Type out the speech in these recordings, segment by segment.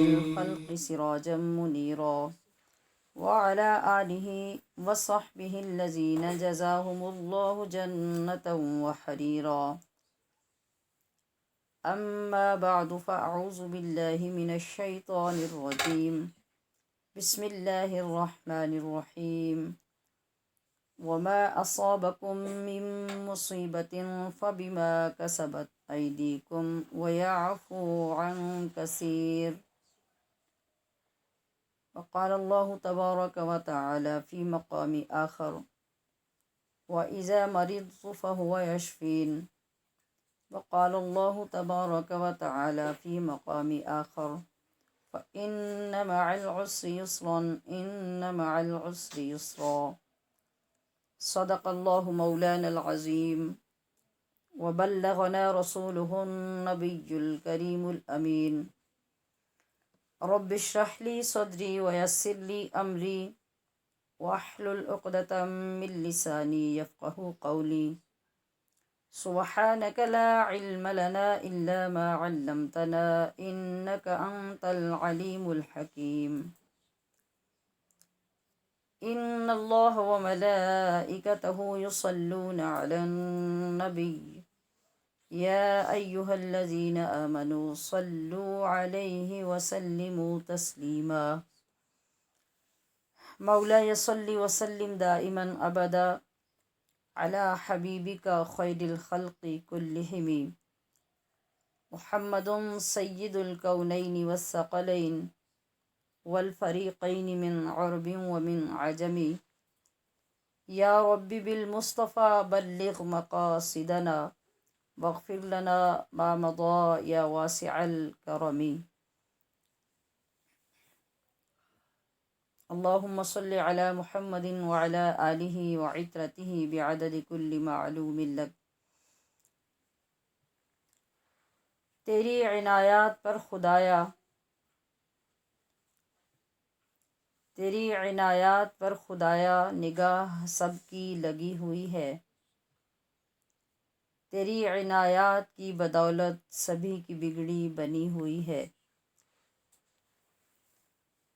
الخلق سراجا منيرا وعلى آله وصحبه الذين جزاهم الله جنة وحريرا أما بعد فأعوذ بالله من الشيطان الرجيم بسم الله الرحمن الرحيم وما أصابكم من مصيبة فبما كسبت أيديكم ويعفو عن كثير وقال الله تبارك وتعالى في مقام آخر وإذا مرضت فهو يشفين وقال الله تبارك وتعالى في مقام آخر فإن مع العسر يسرا إن مع العسر يسرا صدق الله مولانا العظيم وبلغنا رسوله النبي الكريم الأمين رب اشرح لي صدري ويسر لي أمري واحلل عقدة من لساني يفقه قولي سبحانك لا علم لنا إلا ما علمتنا إنك أنت العليم الحكيم إن الله وملائكته يصلون على النبي يا أيها الذين آمنوا صلوا عليه وسلموا تسليما مولاي صل وسلم دائما أبدا على حبيبك خير الخلق كلهم محمد سيد الكونين والثقلين والفريقين من عرب ومن عجم يا رب بالمصطفى بلغ مقاصدنا واغفر لنا ما مضى يا واسع الكرم اللهم صل على محمد وعلى آله وعترته بعدد كل معلوم لك تیری عنایات پر خدایا تیری عنایات پر خدایا نگاہ سب کی لگی ہوئی ہے تیری عنایات کی بدولت سبھی کی بگڑی بنی ہوئی ہے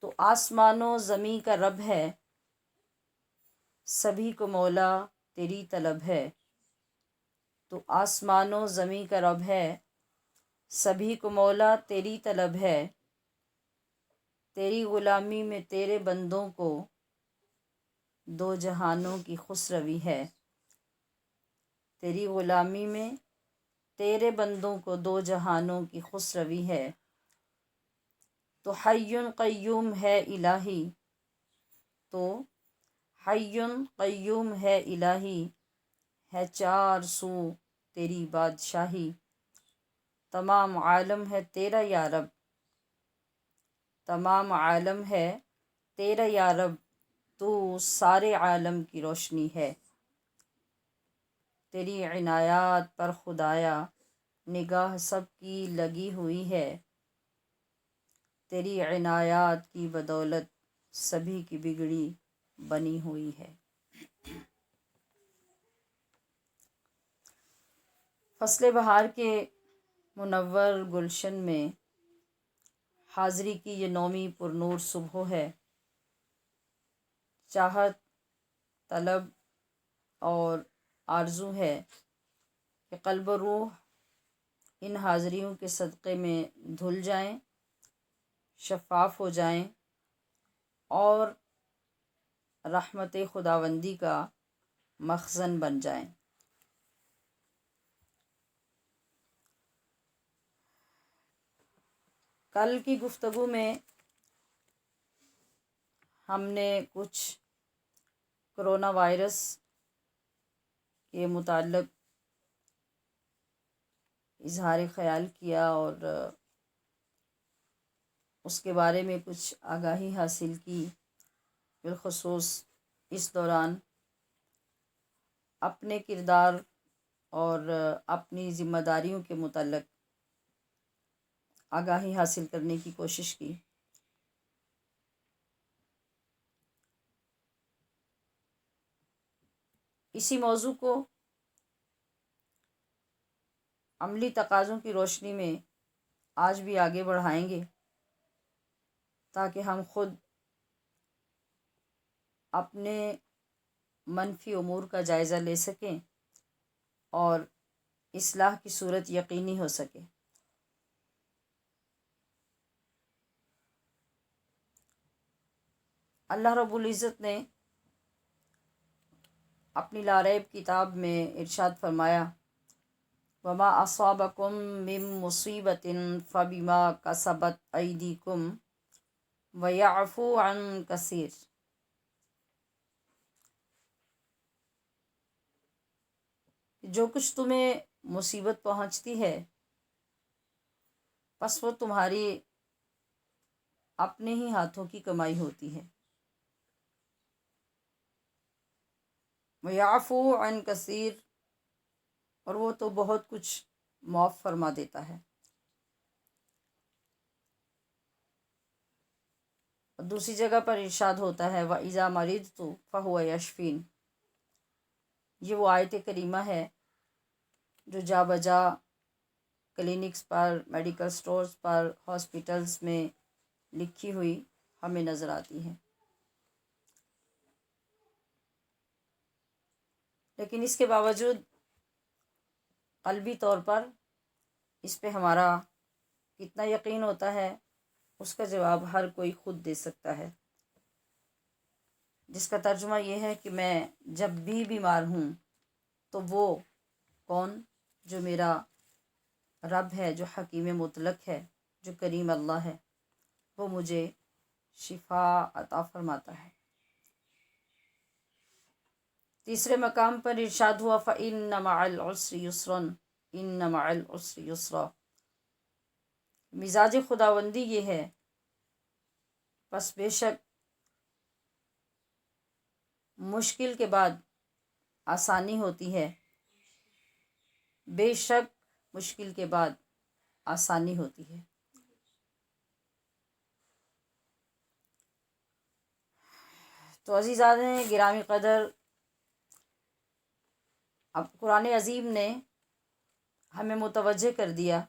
تو آسمان و زمیں کا رب ہے سبھی کو مولا تیری طلب ہے تو آسمان و زمیں کا رب ہے سبھی کو مولا تیری طلب ہے تیری غلامی میں تیرے بندوں کو دو جہانوں کی خسروی ہے تیری غلامی میں تیرے بندوں کو دو جہانوں کی خسروی ہے تو حی قیوم ہے الہی تو حی قیوم ہے الہی ہے چار سو تیری بادشاہی تمام عالم ہے تیرا یا رب تمام عالم ہے تیرا یا رب تو سارے عالم کی روشنی ہے تیری عنایات پر خدایا نگاہ سب کی لگی ہوئی ہے تیری عنایات کی بدولت سبھی کی بگڑی بنی ہوئی ہے فصل بہار کے منور گلشن میں حاضری کی یہ نومی پرنور صبح ہے چاہت طلب اور آرزو ہے کہ قلب و روح ان حاضریوں کے صدقے میں دھل جائیں شفاف ہو جائیں اور رحمت خداوندی کا مخزن بن جائیں کل کی گفتگو میں ہم نے کچھ کرونا وائرس کے متعلق اظہار خیال کیا اور اس کے بارے میں کچھ آگاہی حاصل کی بالخصوص اس دوران اپنے کردار اور اپنی ذمہ داریوں کے متعلق آگاہی حاصل کرنے کی کوشش کی اسی موضوع کو عملی تقاضوں کی روشنی میں آج بھی آگے بڑھائیں گے تاکہ ہم خود اپنے منفی امور کا جائزہ لے سکیں اور اصلاح کی صورت یقینی ہو سکے۔ اللہ رب العزت نے اپنی لاریب کتاب میں ارشاد فرمایا، وما اصابکم من مصیبت فبما کسبت ایدیکم ویعفو عن کثیر۔ جو کچھ تمہیں مصیبت پہنچتی ہے بس وہ تمہاری اپنے ہی ہاتھوں کی کمائی ہوتی ہے۔ وَيَعْفُو عَنْ کثیر، اور وہ تو بہت کچھ معاف فرما دیتا ہے۔ اور دوسری جگہ پر ارشاد ہوتا ہے وَإِذَا مَرِضْتُ فَهُوَ يَشْفِينِ۔ یہ وہ آیت کریمہ ہے جو جا بجا کلینکس پر، میڈیکل سٹورز پر، ہاسپٹلز میں لکھی ہوئی ہمیں نظر آتی ہے۔ لیکن اس کے باوجود قلبی طور پر اس پہ ہمارا کتنا یقین ہوتا ہے، اس کا جواب ہر کوئی خود دے سکتا ہے، جس کا ترجمہ یہ ہے کہ میں جب بھی بیمار ہوں تو وہ کون؟ جو میرا رب ہے، جو حکیم مطلق ہے، جو کریم اللہ ہے، وہ مجھے شفا عطا فرماتا ہے۔ تیسرے مقام پر ارشاد ہوا فَإِنَّ مَعَ الْعُسْرِ يُسْرًا إِنَّ مَعَ الْعُسْرِ يُسْرًا۔ مزاج خداوندی یہ ہے، پس بے شک مشکل کے بعد آسانی ہوتی ہے، بے شک مشکل کے بعد آسانی ہوتی ہے۔ تو عزیزان گرامی قدر، اب قرآن عظیم نے ہمیں متوجہ کر دیا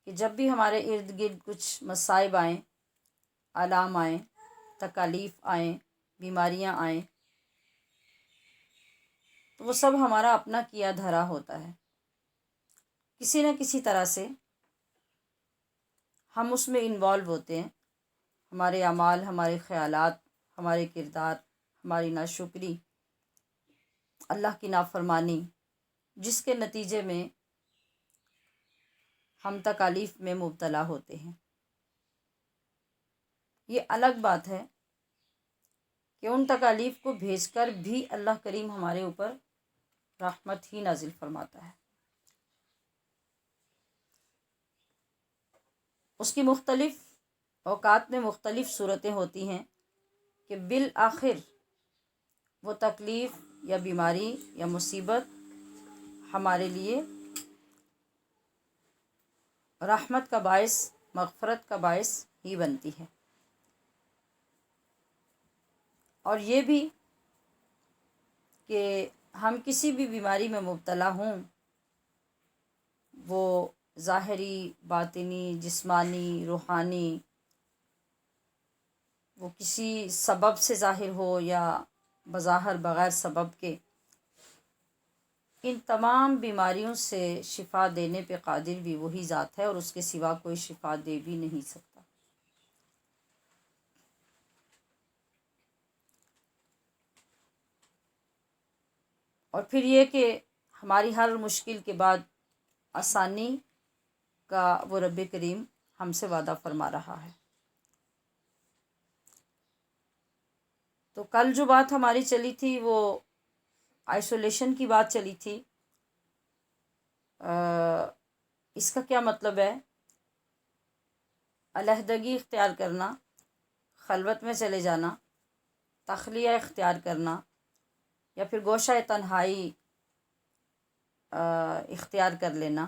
کہ جب بھی ہمارے ارد گرد کچھ مصائب آئیں، آلام آئیں، تکالیف آئیں، بیماریاں آئیں، تو وہ سب ہمارا اپنا کیا دھرا ہوتا ہے۔ کسی نہ کسی طرح سے ہم اس میں انوالو ہوتے ہیں۔ ہمارے اعمال، ہمارے خیالات، ہمارے کردار، ہماری ناشکری، اللہ کی نافرمانی، جس کے نتیجے میں ہم تکالیف میں مبتلا ہوتے ہیں۔ یہ الگ بات ہے کہ ان تکالیف کو بھیج کر بھی اللہ کریم ہمارے اوپر رحمت ہی نازل فرماتا ہے۔ اس کی مختلف اوقات میں مختلف صورتیں ہوتی ہیں کہ بالآخر وہ تکلیف یا بیماری یا مصیبت ہمارے لیے رحمت کا باعث، مغفرت کا باعث ہی بنتی ہے۔ اور یہ بھی کہ ہم کسی بھی بیماری میں مبتلا ہوں، وہ ظاہری، باطنی، جسمانی، روحانی، وہ کسی سبب سے ظاہر ہو یا بظاہر بغیر سبب کے، ان تمام بیماریوں سے شفا دینے پہ قادر بھی وہی ذات ہے، اور اس کے سوا کوئی شفا دے بھی نہیں سکتا۔ اور پھر یہ کہ ہماری ہر مشکل کے بعد آسانی کا وہ رب کریم ہم سے وعدہ فرما رہا ہے۔ تو کل جو بات ہماری چلی تھی وہ آئسولیشن کی بات چلی تھی۔ اس کا کیا مطلب ہے؟ علیحدگی اختیار کرنا، خلوت میں چلے جانا، تخلیہ اختیار کرنا، یا پھر گوشہ تنہائی اختیار کر لینا۔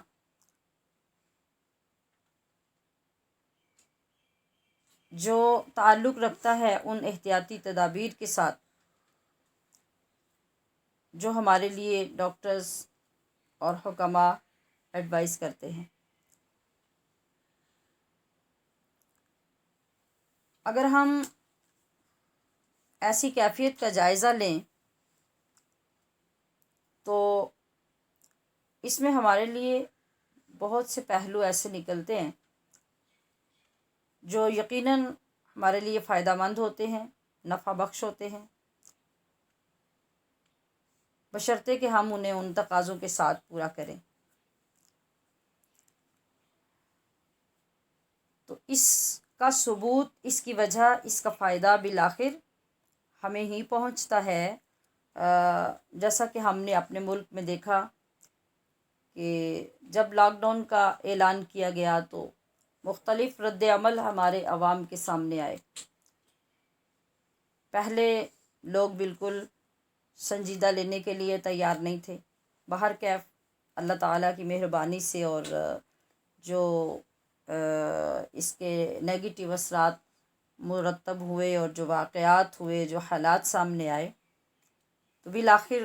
جو تعلق رکھتا ہے ان احتیاطی تدابیر کے ساتھ جو ہمارے لیے ڈاکٹرز اور حکماء ایڈوائز کرتے ہیں۔ اگر ہم ایسی کیفیت کا جائزہ لیں تو اس میں ہمارے لیے بہت سے پہلو ایسے نکلتے ہیں جو یقیناً ہمارے لیے فائدہ مند ہوتے ہیں، نفع بخش ہوتے ہیں، بشرطے کہ ہم انہیں ان تقاضوں کے ساتھ پورا کریں۔ تو اس کا ثبوت، اس کی وجہ، اس کا فائدہ بالآخر ہمیں ہی پہنچتا ہے۔ جیسا کہ ہم نے اپنے ملک میں دیکھا کہ جب لاک ڈاؤن کا اعلان کیا گیا تو مختلف رد عمل ہمارے عوام کے سامنے آئے۔ پہلے لوگ بالکل سنجیدہ لینے کے لیے تیار نہیں تھے، بہر کیف اللہ تعالیٰ کی مہربانی سے اور جو اس کے نیگیٹو اثرات مرتب ہوئے اور جو واقعات ہوئے، جو حالات سامنے آئے، تو بالآخر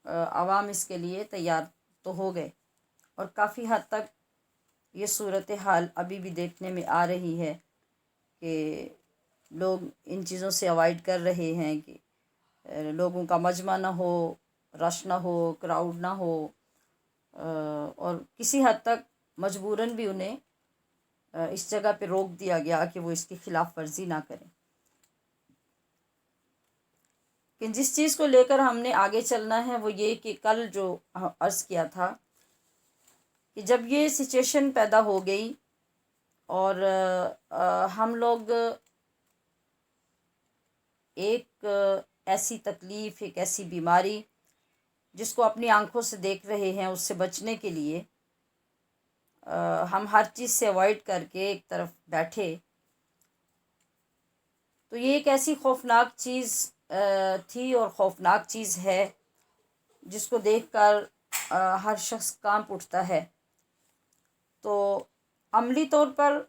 عوام اس کے لیے تیار تو ہو گئے، اور کافی حد تک یہ صورتحال ابھی بھی دیکھنے میں آ رہی ہے کہ لوگ ان چیزوں سے اوائڈ کر رہے ہیں کہ لوگوں کا مجمع نہ ہو، رش نہ ہو، کراؤڈ نہ ہو، اور کسی حد تک مجبوراً بھی انہیں اس جگہ پہ روک دیا گیا کہ وہ اس کی خلاف ورزی نہ کریں۔ کہ جس چیز کو لے کر ہم نے آگے چلنا ہے وہ یہ کہ کل جو عرض کیا تھا کہ جب یہ سچویشن پیدا ہو گئی اور ہم لوگ ایک ایسی تکلیف، ایک ایسی بیماری جس کو اپنی آنکھوں سے دیکھ رہے ہیں، اس سے بچنے کے لیے ہم ہر چیز سے اوائڈ کر کے ایک طرف بیٹھے، تو یہ ایک ایسی خوفناک چیز تھی اور خوفناک چیز ہے جس کو دیکھ کر ہر شخص کانپ اٹھتا ہے۔ تو عملی طور پر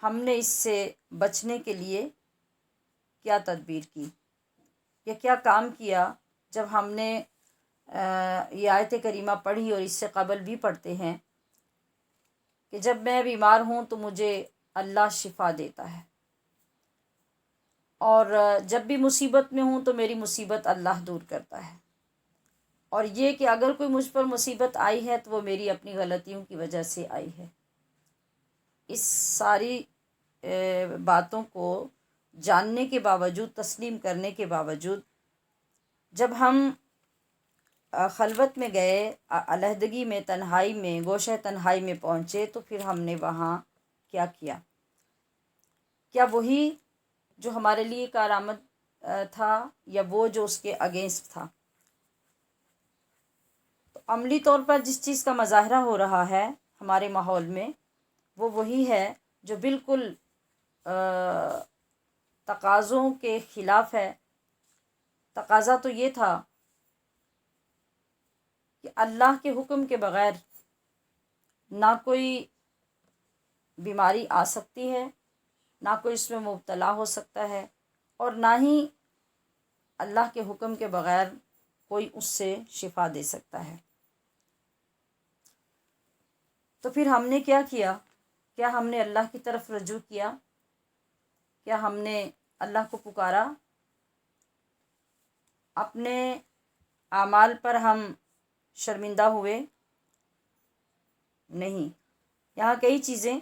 ہم نے اس سے بچنے کے لیے کیا تدبیر کی یا کیا کام کیا؟ جب ہم نے یہ آیت کریمہ پڑھی اور اس سے قبل بھی پڑھتے ہیں کہ جب میں بیمار ہوں تو مجھے اللہ شفا دیتا ہے، اور جب بھی مصیبت میں ہوں تو میری مصیبت اللہ دور کرتا ہے، اور یہ کہ اگر کوئی مجھ پر مصیبت آئی ہے تو وہ میری اپنی غلطیوں کی وجہ سے آئی ہے۔ اس ساری باتوں کو جاننے کے باوجود، تسلیم کرنے کے باوجود، جب ہم خلوت میں گئے، علیحدگی میں، تنہائی میں، گوشہ تنہائی میں پہنچے، تو پھر ہم نے وہاں کیا کیا؟ کیا وہی جو ہمارے لیے کارآمد تھا یا وہ جو اس کے اگینسٹ تھا؟ تو عملی طور پر جس چیز کا مظاہرہ ہو رہا ہے ہمارے ماحول میں وہ وہی ہے جو بالکل تقاضوں کے خلاف ہے۔ تقاضا تو یہ تھا کہ اللہ کے حکم کے بغیر نہ کوئی بیماری آ سکتی ہے، نہ کوئی اس میں مبتلا ہو سکتا ہے، اور نہ ہی اللہ کے حکم کے بغیر کوئی اس سے شفا دے سکتا ہے۔ تو پھر ہم نے کیا کیا؟ کیا ہم نے اللہ کی طرف رجوع کیا؟ کیا ہم نے اللہ کو پکارا؟ اپنے اعمال پر ہم شرمندہ ہوئے؟ نہیں۔ یہاں کئی چیزیں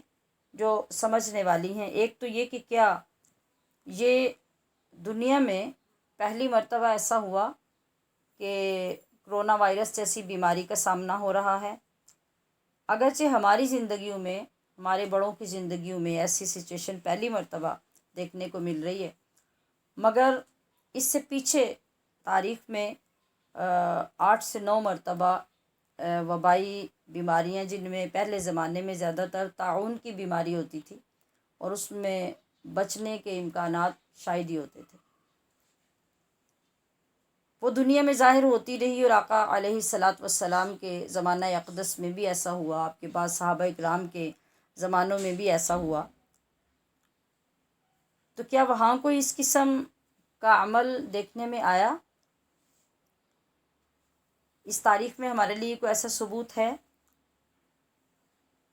جو سمجھنے والی ہیں۔ ایک تو یہ کہ کیا یہ دنیا میں پہلی مرتبہ ایسا ہوا کہ کرونا وائرس جیسی بیماری کا سامنا ہو رہا ہے؟ اگرچہ ہماری زندگیوں میں، ہمارے بڑوں کی زندگیوں میں ایسی سچویشن پہلی مرتبہ دیکھنے کو مل رہی ہے، مگر اس سے پیچھے تاریخ میں 8 سے 9 مرتبہ وبائی بیماریاں، جن میں پہلے زمانے میں زیادہ تر طاعون کی بیماری ہوتی تھی اور اس میں بچنے کے امکانات شاید ہی ہوتے تھے، وہ دنیا میں ظاہر ہوتی رہی، اور آقا علیہ الصلاۃ والسلام کے زمانہ اقدس میں بھی ایسا ہوا، آپ کے بعد صحابہ اکرام کے زمانوں میں بھی ایسا ہوا۔ تو کیا وہاں کوئی اس قسم کا عمل دیکھنے میں آیا؟ اس تاریخ میں ہمارے لیے کوئی ایسا ثبوت ہے؟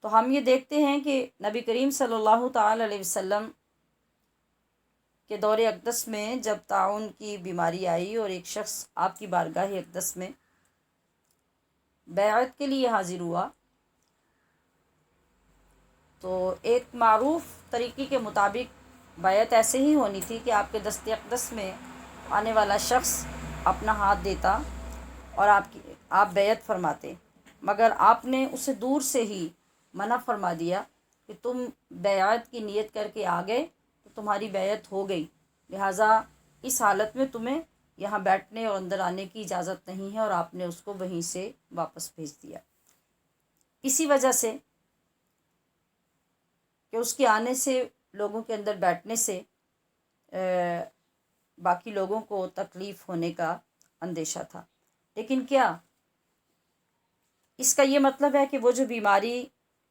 تو ہم یہ دیکھتے ہیں کہ نبی کریم صلی اللہ تعالی علیہ وسلم کہ دور اقدس میں جب طاعون کی بیماری آئی اور ایک شخص آپ کی بارگاہ اقدس میں بیعت کے لیے حاضر ہوا، تو ایک معروف طریقے کے مطابق بیعت ایسے ہی ہونی تھی کہ آپ کے دست اقدس میں آنے والا شخص اپنا ہاتھ دیتا اور آپ بیعت فرماتے، مگر آپ نے اسے دور سے ہی منع فرما دیا کہ تم بیعت کی نیت کر کے آ گئے تو تمہاری بیعت ہو گئی، لہٰذا اس حالت میں تمہیں یہاں بیٹھنے اور اندر آنے کی اجازت نہیں ہے، اور آپ نے اس کو وہیں سے واپس بھیج دیا۔ اسی وجہ سے کہ اس کے آنے سے، لوگوں کے اندر بیٹھنے سے باقی لوگوں کو تکلیف ہونے کا اندیشہ تھا۔ لیکن کیا اس کا یہ مطلب ہے کہ وہ جو بیماری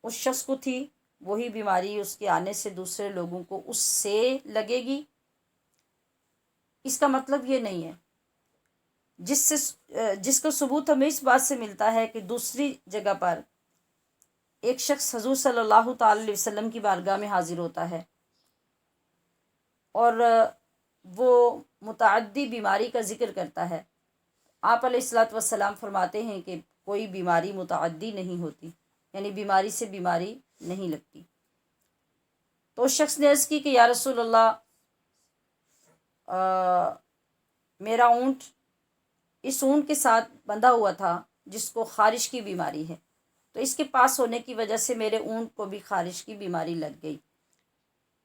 اس شخص کو تھی وہی بیماری اس کے آنے سے دوسرے لوگوں کو اس سے لگے گی؟ اس کا مطلب یہ نہیں ہے۔ جس کو ثبوت ہمیں اس بات سے ملتا ہے کہ دوسری جگہ پر ایک شخص حضور صلی اللہ تعالی علیہ وسلم کی بارگاہ میں حاضر ہوتا ہے اور وہ متعدی بیماری کا ذکر کرتا ہے۔ آپ علیہ الصلوۃ والسلام فرماتے ہیں کہ کوئی بیماری متعدی نہیں ہوتی، یعنی بیماری سے بیماری نہیں لگتی۔ تو اس شخص نے عرض کی کہ یا رسول اللہ، میرا اونٹ اس اونٹ کے ساتھ بندھا ہوا تھا جس کو خارش کی بیماری ہے، تو اس کے پاس ہونے کی وجہ سے میرے اونٹ کو بھی خارش کی بیماری لگ گئی،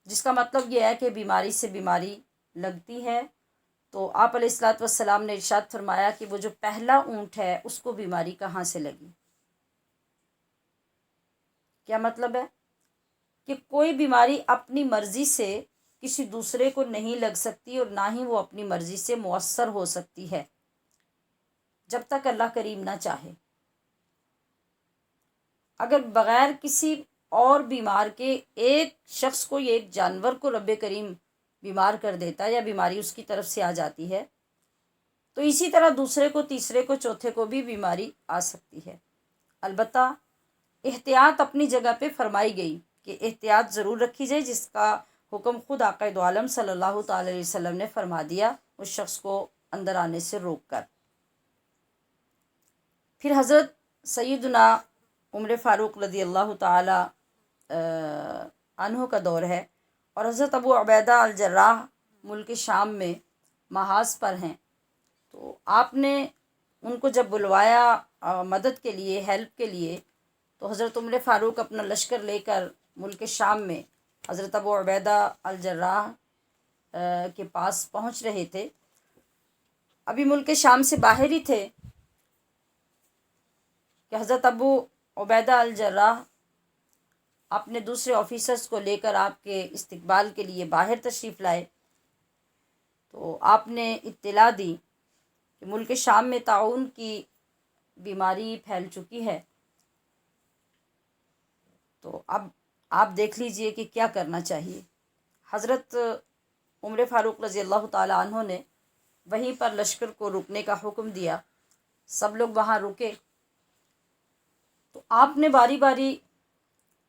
جس کا مطلب یہ ہے کہ بیماری سے بیماری لگتی ہے۔ تو آپ علیہ الصلوۃ والسلام نے ارشاد فرمایا کہ وہ جو پہلا اونٹ ہے اس کو بیماری کہاں سے لگی؟ کیا مطلب ہے کہ کوئی بیماری اپنی مرضی سے کسی دوسرے کو نہیں لگ سکتی اور نہ ہی وہ اپنی مرضی سے مؤثر ہو سکتی ہے جب تک اللہ کریم نہ چاہے۔ اگر بغیر کسی اور بیمار کے ایک شخص کو یا ایک جانور کو رب کریم بیمار کر دیتا ہے یا بیماری اس کی طرف سے آ جاتی ہے، تو اسی طرح دوسرے کو، تیسرے کو، چوتھے کو بھی بیماری آ سکتی ہے۔ البتہ احتیاط اپنی جگہ پہ فرمائی گئی کہ احتیاط ضرور رکھی جائے، جس کا حکم خود آقا دو عالم صلی اللہ تعالی علیہ وسلم نے فرما دیا اس شخص کو اندر آنے سے روک کر۔ پھر حضرت سیدنا عمر فاروق رضی اللہ تعالی عنہ کا دور ہے اور حضرت ابو عبیدہ الجراح ملک شام میں محاذ پر ہیں، تو آپ نے ان کو جب بلوایا مدد کے لیے، ہیلپ کے لیے، تو حضرت عمر فاروق اپنا لشکر لے کر ملک شام میں حضرت ابو عبیدہ الجراح کے پاس پہنچ رہے تھے۔ ابھی ملک شام سے باہر ہی تھے کہ حضرت ابو عبیدہ الجراح اپنے دوسرے آفیسرز کو لے کر آپ کے استقبال کے لیے باہر تشریف لائے، تو آپ نے اطلاع دی کہ ملک شام میں طاعون کی بیماری پھیل چکی ہے، تو اب آپ دیکھ لیجئے کہ کیا کرنا چاہیے۔ حضرت عمر فاروق رضی اللہ تعالی عنہ نے وہیں پر لشکر کو رکنے کا حکم دیا، سب لوگ وہاں رکے، تو آپ نے باری باری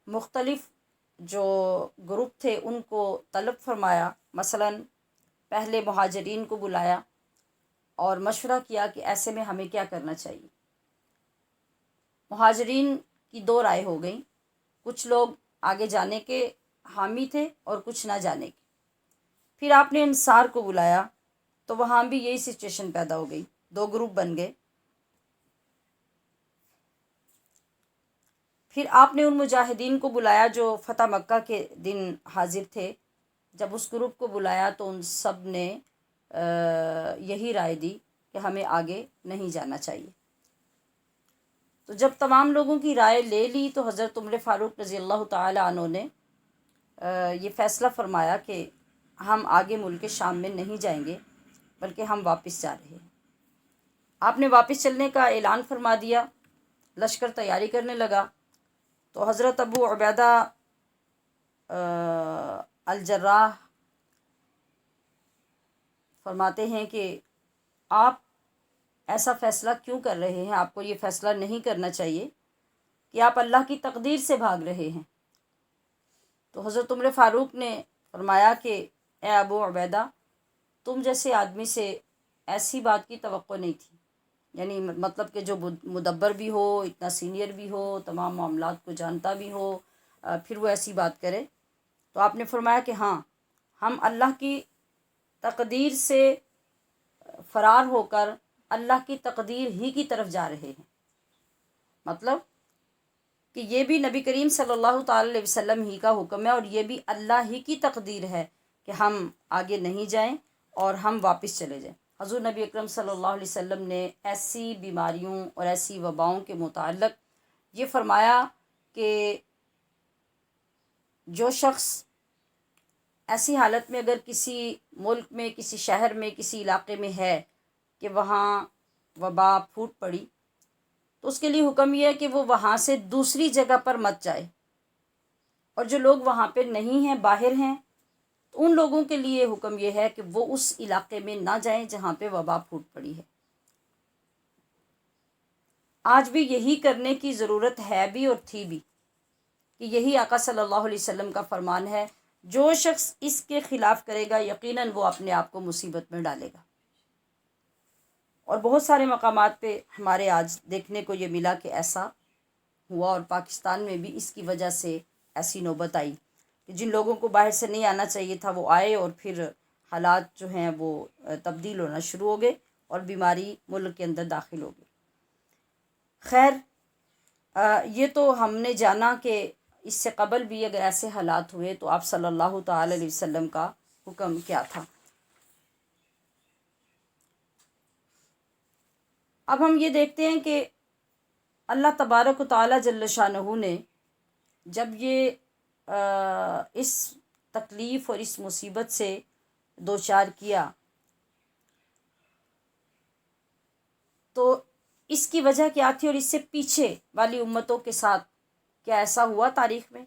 مختلف جو گروپ تھے ان کو طلب فرمایا، مثلا پہلے مہاجرین کو بلایا اور مشورہ کیا کہ ایسے میں ہمیں کیا کرنا چاہیے۔ مہاجرین کی دو رائے ہو گئیں، کچھ لوگ آگے جانے کے حامی تھے اور کچھ نہ جانے کے۔ پھر آپ نے انصار کو بلایا تو وہاں بھی یہی سچویشن پیدا ہو گئی، دو گروپ بن گئے۔ پھر آپ نے ان مجاہدین کو بلایا جو فتح مکہ کے دن حاضر تھے، جب اس گروپ کو بلایا تو ان سب نے یہی رائے دی کہ ہمیں آگے نہیں جانا چاہیے۔ تو جب تمام لوگوں کی رائے لے لی تو حضرت عمر فاروق رضی اللہ تعالی عنہ نے یہ فیصلہ فرمایا کہ ہم آگے ملک شام میں نہیں جائیں گے بلکہ ہم واپس جا رہے ہیں۔ آپ نے واپس چلنے کا اعلان فرما دیا، لشکر تیاری کرنے لگا، تو حضرت ابو عبیدہ الجراح فرماتے ہیں کہ آپ ایسا فیصلہ کیوں کر رہے ہیں؟ آپ کو یہ فیصلہ نہیں کرنا چاہیے کہ آپ اللہ کی تقدیر سے بھاگ رہے ہیں۔ تو حضرت عمر فاروق نے فرمایا کہ اے ابو عبیدہ تم جیسے آدمی سے ایسی بات کی توقع نہیں تھی، یعنی مطلب کہ جو مدبر بھی ہو، اتنا سینئر بھی ہو، تمام معاملات کو جانتا بھی ہو، پھر وہ ایسی بات کرے۔ تو آپ نے فرمایا کہ ہاں، ہم اللہ کی تقدیر سے فرار ہو کر اللہ کی تقدیر ہی کی طرف جا رہے ہیں۔ مطلب کہ یہ بھی نبی کریم صلی اللہ تعالی علیہ وسلم ہی کا حکم ہے، اور یہ بھی اللہ ہی کی تقدیر ہے کہ ہم آگے نہیں جائیں اور ہم واپس چلے جائیں۔ حضور نبی اکرم صلی اللہ علیہ وسلم نے ایسی بیماریوں اور ایسی وباؤں کے متعلق یہ فرمایا کہ جو شخص ایسی حالت میں اگر کسی ملک میں، کسی شہر میں، کسی علاقے میں ہے کہ وہاں وبا پھوٹ پڑی، تو اس کے لیے حکم یہ ہے کہ وہ وہاں سے دوسری جگہ پر مت جائے، اور جو لوگ وہاں پہ نہیں ہیں، باہر ہیں، تو ان لوگوں کے لیے حکم یہ ہے کہ وہ اس علاقے میں نہ جائیں جہاں پہ وبا پھوٹ پڑی ہے۔ آج بھی یہی کرنے کی ضرورت ہے بھی اور تھی بھی، کہ یہی آقا صلی اللہ علیہ وسلم کا فرمان ہے، جو شخص اس کے خلاف کرے گا یقیناً وہ اپنے آپ کو مصیبت میں ڈالے گا۔ اور بہت سارے مقامات پہ ہمارے آج دیکھنے کو یہ ملا کہ ایسا ہوا، اور پاکستان میں بھی اس کی وجہ سے ایسی نوبت آئی کہ جن لوگوں کو باہر سے نہیں آنا چاہیے تھا وہ آئے، اور پھر حالات جو ہیں وہ تبدیل ہونا شروع ہو گئے اور بیماری ملک کے اندر داخل ہو گئی۔ خیر، یہ تو ہم نے جانا کہ اس سے قبل بھی اگر ایسے حالات ہوئے تو آپ صلی اللہ تعالی علیہ وسلم کا حکم کیا تھا۔ اب ہم یہ دیکھتے ہیں کہ اللہ تبارک و تعالی جل شانہ نے جب یہ اس تکلیف اور اس مصیبت سے دوچار کیا تو اس کی وجہ کیا تھی، اور اس سے پیچھے والی امتوں کے ساتھ کیا ایسا ہوا تاریخ میں؟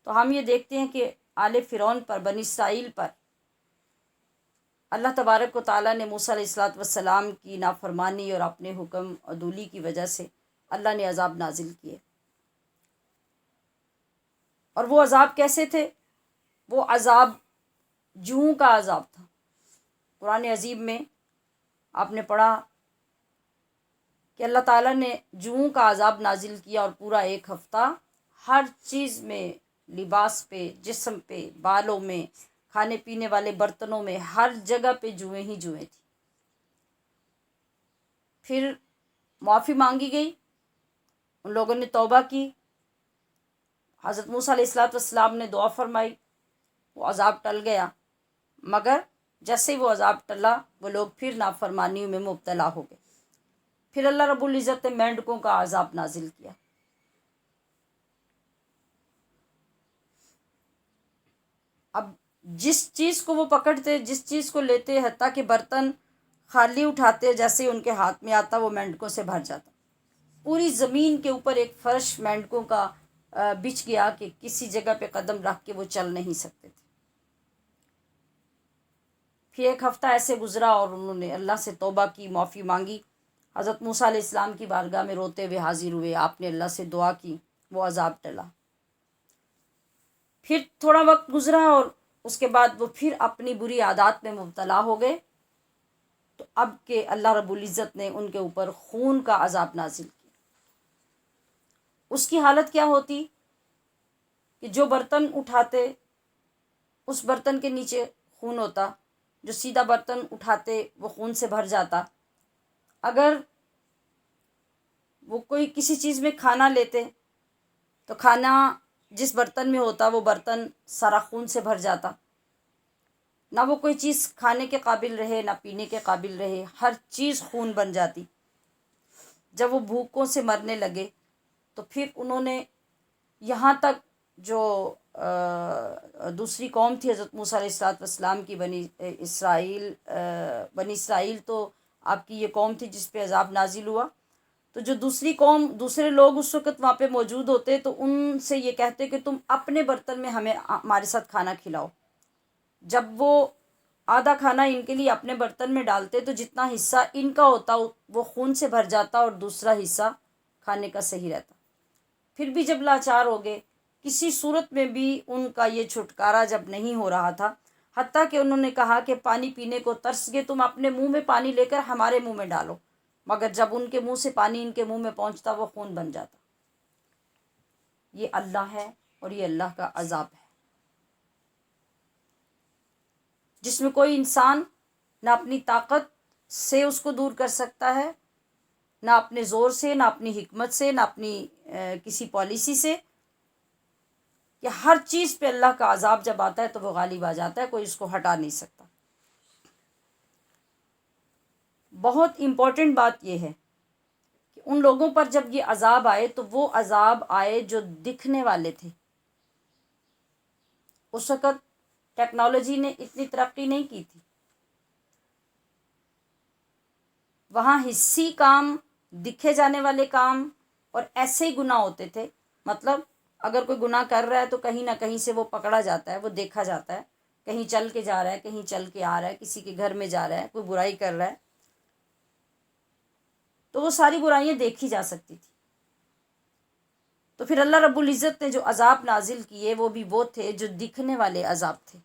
تو ہم یہ دیکھتے ہیں کہ آل فرعون پر، بنی اسرائیل پر اللہ تبارک و تعالیٰ نے موسیٰ علیہ الصلوۃ والسلام کی نافرمانی اور اپنے حکم عدولی کی وجہ سے اللہ نے عذاب نازل کیے۔ اور وہ عذاب کیسے تھے؟ وہ عذاب جوؤں کا عذاب تھا۔ قرآن عظیم میں آپ نے پڑھا کہ اللہ تعالیٰ نے جوؤں کا عذاب نازل کیا، اور پورا ایک ہفتہ ہر چیز میں، لباس پہ، جسم پہ، بالوں میں، کھانے پینے والے برتنوں میں، ہر جگہ پہ جوئیں ہی جوئیں تھیں۔ پھر معافی مانگی گئی، ان لوگوں نے توبہ کی، حضرت موسیٰ علیہ السلام نے دعا فرمائی، وہ عذاب ٹل گیا، مگر جیسے ہی وہ عذاب ٹلا وہ لوگ پھر نافرمانیوں میں مبتلا ہو گئے۔ پھر اللہ رب العزت نے مینڈکوں کا عذاب نازل کیا۔ اب جس چیز کو وہ پکڑتے، جس چیز کو لیتے، حتیٰ کہ برتن خالی اٹھاتے، جیسے ہی ان کے ہاتھ میں آتا وہ مینڈکوں سے بھر جاتا۔ پوری زمین کے اوپر ایک فرش مینڈکوں کا بچھ گیا کہ کسی جگہ پہ قدم رکھ کے وہ چل نہیں سکتے تھے۔ پھر ایک ہفتہ ایسے گزرا اور انہوں نے اللہ سے توبہ کی، معافی مانگی، حضرت موسیٰ علیہ السلام کی بارگاہ میں روتے ہوئے حاضر ہوئے، آپ نے اللہ سے دعا کی، وہ عذاب ٹلا۔ پھر تھوڑا وقت گزرا اور اس کے بعد وہ پھر اپنی بری عادات میں مبتلا ہو گئے، تو اب کہ اللہ رب العزت نے ان کے اوپر خون کا عذاب نازل کیا۔ اس کی حالت کیا ہوتی کہ جو برتن اٹھاتے اس برتن کے نیچے خون ہوتا، جو سیدھا برتن اٹھاتے وہ خون سے بھر جاتا، اگر وہ کوئی کسی چیز میں کھانا لیتے تو کھانا جس برتن میں ہوتا وہ برتن سارا خون سے بھر جاتا، نہ وہ کوئی چیز کھانے کے قابل رہے نہ پینے کے قابل رہے، ہر چیز خون بن جاتی۔ جب وہ بھوکوں سے مرنے لگے تو پھر انہوں نے یہاں تک جو دوسری قوم تھی حضرت موسیٰ علیہ السلام کی، بنی اسرائیل تو آپ کی یہ قوم تھی جس پہ عذاب نازل ہوا، تو جو دوسری قوم، دوسرے لوگ اس وقت وہاں پہ موجود ہوتے تو ان سے یہ کہتے کہ تم اپنے برتن میں ہمارے ساتھ کھانا کھلاؤ۔ جب وہ آدھا کھانا ان کے لیے اپنے برتن میں ڈالتے تو جتنا حصہ ان کا ہوتا وہ خون سے بھر جاتا اور دوسرا حصہ کھانے کا صحیح رہتا۔ پھر بھی جب لاچار ہو گئے، کسی صورت میں بھی ان کا یہ چھٹکارا جب نہیں ہو رہا تھا، حتیٰ کہ انہوں نے کہا کہ پانی پینے کو ترس گئے، تم اپنے منہ میں پانی لے کر ہمارے منہ میں ڈالو، مگر جب ان کے منہ سے پانی ان کے منہ میں پہنچتا وہ خون بن جاتا۔ یہ اللہ ہے اور یہ اللہ کا عذاب ہے، جس میں کوئی انسان نہ اپنی طاقت سے اس کو دور کر سکتا ہے، نہ اپنے زور سے، نہ اپنی حکمت سے، نہ اپنی کسی پالیسی سے، کہ ہر چیز پہ اللہ کا عذاب جب آتا ہے تو وہ غالب آ جاتا ہے، کوئی اس کو ہٹا نہیں سکتا۔ بہت امپورٹنٹ بات یہ ہے کہ ان لوگوں پر جب یہ عذاب آئے تو وہ عذاب آئے جو دکھنے والے تھے۔ اس وقت ٹیکنالوجی نے اتنی ترقی نہیں کی تھی، وہاں حسی کام، دکھے جانے والے کام اور ایسے ہی گناہ ہوتے تھے۔ مطلب اگر کوئی گناہ کر رہا ہے تو کہیں نہ کہیں سے وہ پکڑا جاتا ہے، وہ دیکھا جاتا ہے، کہیں چل کے جا رہا ہے، کہیں چل کے آ رہا ہے، کسی کے گھر میں جا رہا ہے، کوئی برائی کر رہا ہے، تو وہ ساری برائیاں دیکھی جا سکتی تھی۔ تو پھر اللہ رب العزت نے جو عذاب نازل کیے وہ بھی وہ تھے جو دکھنے والے عذاب تھے،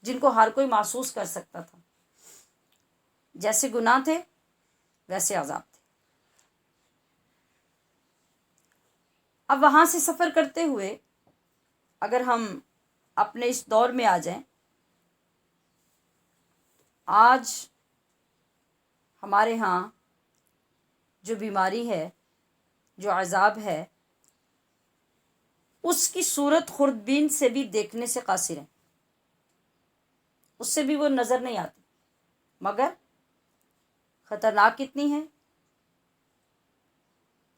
جن کو ہر کوئی محسوس کر سکتا تھا۔ جیسے گناہ تھے ویسے عذاب تھے۔ اب وہاں سے سفر کرتے ہوئے اگر ہم اپنے اس دور میں آ جائیں، آج ہمارے ہاں جو بیماری ہے، جو عذاب ہے، اس کی صورت خوردبین سے بھی دیکھنے سے قاصر ہے، اس سے بھی وہ نظر نہیں آتی، مگر خطرناک کتنی ہے۔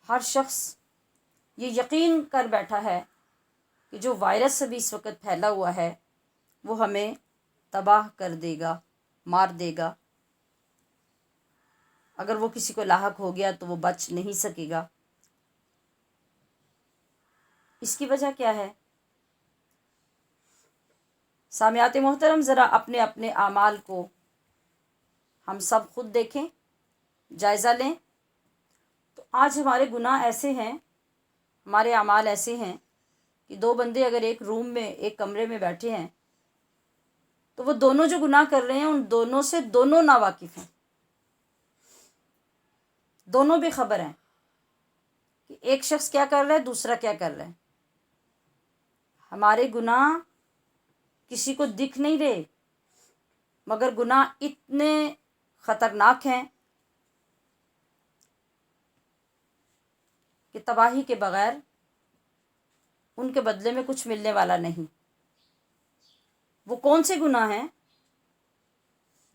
ہر شخص یہ یقین کر بیٹھا ہے کہ جو وائرس ابھی اس وقت پھیلا ہوا ہے وہ ہمیں تباہ کر دے گا، مار دے گا۔ اگر وہ کسی کو لاحق ہو گیا تو وہ بچ نہیں سکے گا۔ اس کی وجہ کیا ہے؟ سامعات محترم، ذرا اپنے اپنے اعمال کو ہم سب خود دیکھیں، جائزہ لیں۔ تو آج ہمارے گناہ ایسے ہیں، ہمارے اعمال ایسے ہیں کہ دو بندے اگر ایک روم میں، ایک کمرے میں بیٹھے ہیں تو وہ دونوں جو گناہ کر رہے ہیں ان دونوں سے دونوں ناواقف ہیں، دونوں بے خبر ہیں کہ ایک شخص کیا کر رہا ہے، دوسرا کیا کر رہا ہے۔ ہمارے گناہ کسی کو دکھ نہیں رہے، مگر گناہ اتنے خطرناک ہیں کہ تباہی کے بغیر ان کے بدلے میں کچھ ملنے والا نہیں۔ وہ کون سے گناہ ہیں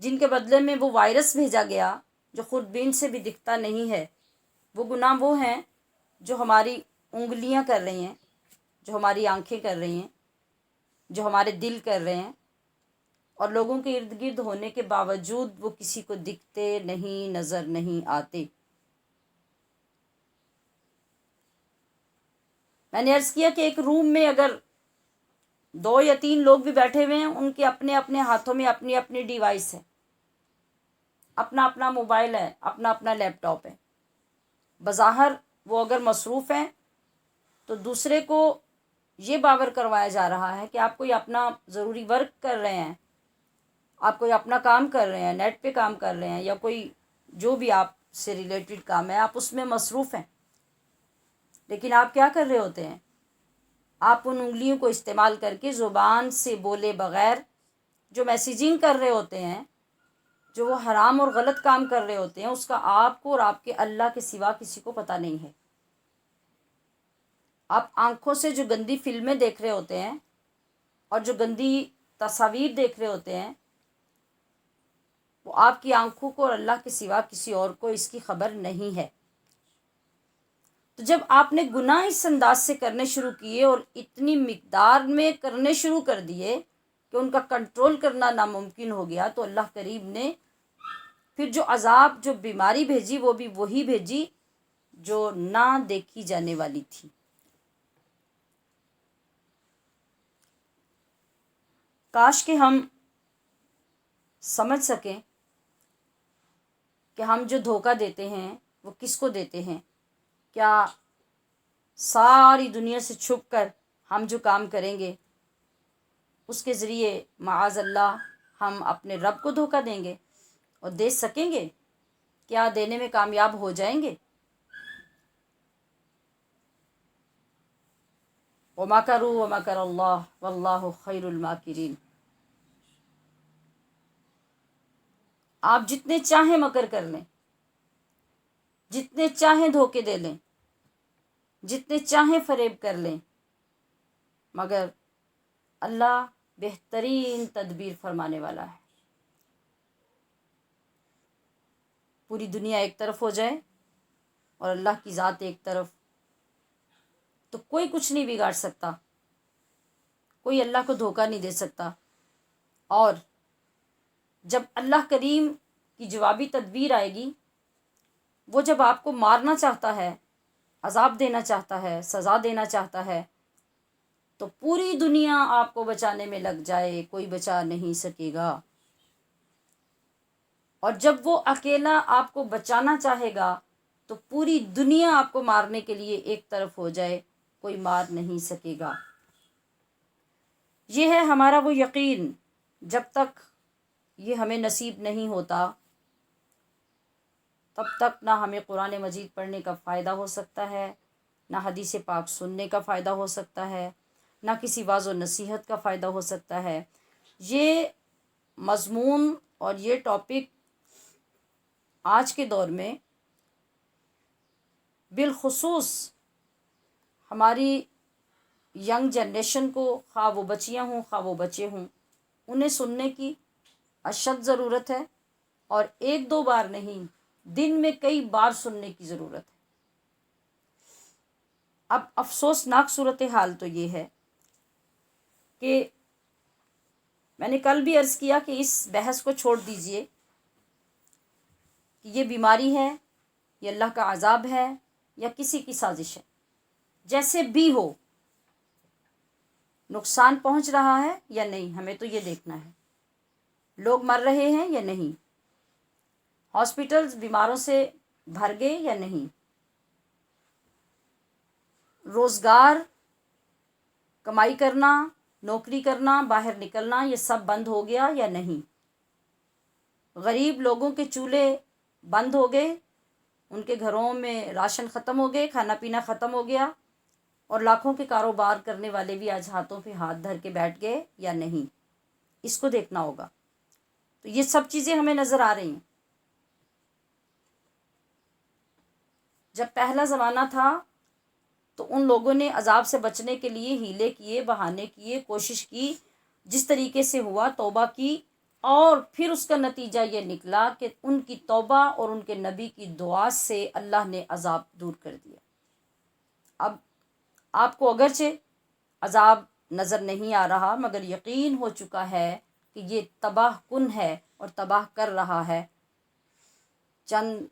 جن کے بدلے میں وہ وائرس بھیجا گیا جو خوردبین سے بھی دکھتا نہیں ہے؟ وہ گناہ وہ ہیں جو ہماری انگلیاں کر رہی ہیں، جو ہماری آنکھیں کر رہی ہیں، جو ہمارے دل کر رہے ہیں، اور لوگوں کے ارد گرد ہونے کے باوجود وہ کسی کو دکھتے نہیں، نظر نہیں آتے۔ میں نے عرض کیا کہ ایک روم میں اگر 2 یا 3 لوگ بھی بیٹھے ہوئے ہیں، ان کے اپنے اپنے ہاتھوں میں اپنی اپنی ڈیوائس ہے، اپنا اپنا موبائل ہے، اپنا اپنا لیپ ٹاپ ہے۔ بظاہر وہ اگر مصروف ہیں تو دوسرے کو یہ باور کروایا جا رہا ہے کہ آپ کوئی اپنا ضروری ورک کر رہے ہیں، آپ کوئی اپنا کام کر رہے ہیں، نیٹ پہ کام کر رہے ہیں، یا کوئی جو بھی آپ سے ریلیٹڈ کام ہے آپ اس میں مصروف ہیں، لیکن آپ کیا کر رہے ہوتے ہیں؟ آپ ان انگلیوں کو استعمال کر کے زبان سے بولے بغیر جو میسیجنگ کر رہے ہوتے ہیں، جو وہ حرام اور غلط کام کر رہے ہوتے ہیں، اس کا آپ کو اور آپ کے اللہ کے سوا کسی کو پتہ نہیں ہے۔ آپ آنکھوں سے جو گندی فلمیں دیکھ رہے ہوتے ہیں اور جو گندی تصاویر دیکھ رہے ہوتے ہیں، وہ آپ کی آنکھوں کو اور اللہ کے سوا کسی اور کو اس کی خبر نہیں ہے۔ تو جب آپ نے گناہ اس انداز سے کرنے شروع کیے اور اتنی مقدار میں کرنے شروع کر دیے کہ ان کا کنٹرول کرنا ناممکن ہو گیا، تو اللہ کریم نے پھر جو عذاب، جو بیماری بھیجی، وہ بھی وہی بھیجی جو نہ دیکھی جانے والی تھی۔ کاش کہ ہم سمجھ سکیں کہ ہم جو دھوکہ دیتے ہیں وہ کس کو دیتے ہیں۔ کیا ساری دنیا سے چھپ کر ہم جو کام کریں گے اس کے ذریعے معاذ اللہ ہم اپنے رب کو دھوکہ دیں گے اور دے سکیں گے؟ کیا دینے میں کامیاب ہو جائیں گے؟ وَمَكَرُوا وَمَكَرَ اللَّهُ وَاللَّهُ خَيْرُ الْمَاكِرِينَ۔ آپ جتنے چاہیں مکر کر لیں، جتنے چاہیں دھوکے دے لیں، جتنے چاہیں فریب کر لیں، مگر اللہ بہترین تدبیر فرمانے والا ہے۔ پوری دنیا ایک طرف ہو جائے اور اللہ کی ذات ایک طرف، تو کوئی کچھ نہیں بگاڑ سکتا، کوئی اللہ کو دھوکہ نہیں دے سکتا۔ اور جب اللہ کریم کی جوابی تدبیر آئے گی، وہ جب آپ کو مارنا چاہتا ہے، عذاب دینا چاہتا ہے، سزا دینا چاہتا ہے، تو پوری دنیا آپ کو بچانے میں لگ جائے، کوئی بچا نہیں سکے گا۔ اور جب وہ اکیلا آپ کو بچانا چاہے گا تو پوری دنیا آپ کو مارنے کے لیے ایک طرف ہو جائے، کوئی مار نہیں سکے گا۔ یہ ہے ہمارا وہ یقین۔ جب تک یہ ہمیں نصیب نہیں ہوتا تب تک نہ ہمیں قرآن مجید پڑھنے کا فائدہ ہو سکتا ہے، نہ حدیث پاک سننے کا فائدہ ہو سکتا ہے، نہ کسی واعظ و نصیحت کا فائدہ ہو سکتا ہے۔ یہ مضمون اور یہ ٹاپک آج کے دور میں بالخصوص ہماری ینگ جنریشن کو، خواہ وہ بچیاں ہوں خواہ وہ بچے ہوں، انہیں سننے کی اشد ضرورت ہے، اور ایک دو بار نہیں، دن میں کئی بار سننے کی ضرورت ہے۔ اب افسوسناک صورتحال تو یہ ہے کہ میں نے کل بھی عرض کیا کہ اس بحث کو چھوڑ دیجئے کہ یہ بیماری ہے، یہ اللہ کا عذاب ہے، یا کسی کی سازش ہے۔ جیسے بھی ہو، نقصان پہنچ رہا ہے یا نہیں، ہمیں تو یہ دیکھنا ہے۔ لوگ مر رہے ہیں یا نہیں، ہاسپٹلز بیماروں سے بھر گئے یا نہیں، روزگار، کمائی کرنا، نوکری کرنا، باہر نکلنا، یہ سب بند ہو گیا یا نہیں، غریب لوگوں کے چولہے بند ہو گئے، ان کے گھروں میں راشن ختم ہو گئے، کھانا پینا ختم ہو گیا، اور لاکھوں کے کاروبار کرنے والے بھی آج ہاتھوں پہ ہاتھ دھر کے بیٹھ گئے یا نہیں، اس کو دیکھنا ہوگا۔ تو یہ سب چیزیں ہمیں نظر آ رہی ہیں۔ جب پہلا زمانہ تھا تو ان لوگوں نے عذاب سے بچنے کے لیے ہیلے کیے، بہانے کیے، کوشش کی، جس طریقے سے ہوا توبہ کی، اور پھر اس کا نتیجہ یہ نکلا کہ ان کی توبہ اور ان کے نبی کی دعا سے اللہ نے عذاب دور کر دیا۔ اب آپ کو اگرچہ عذاب نظر نہیں آ رہا، مگر یقین ہو چکا ہے کہ یہ تباہ کن ہے اور تباہ کر رہا ہے، چند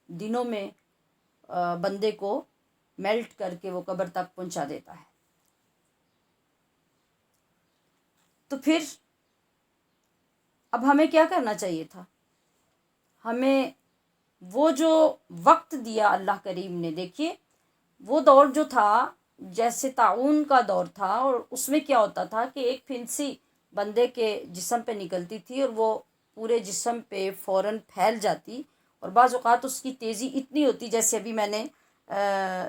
دنوں میں بندے کو میلٹ کر کے وہ قبر تک پہنچا دیتا ہے۔ تو پھر اب ہمیں کیا کرنا چاہیے تھا؟ ہمیں وہ جو وقت دیا اللہ کریم نے، دیکھیے وہ دور جو تھا جیسے طاعون کا دور تھا، اور اس میں کیا ہوتا تھا کہ ایک پھنسی بندے کے جسم پہ نکلتی تھی اور وہ پورے جسم پہ فوراً پھیل جاتی، اور بعض اوقات اس کی تیزی اتنی ہوتی، جیسے ابھی میں نے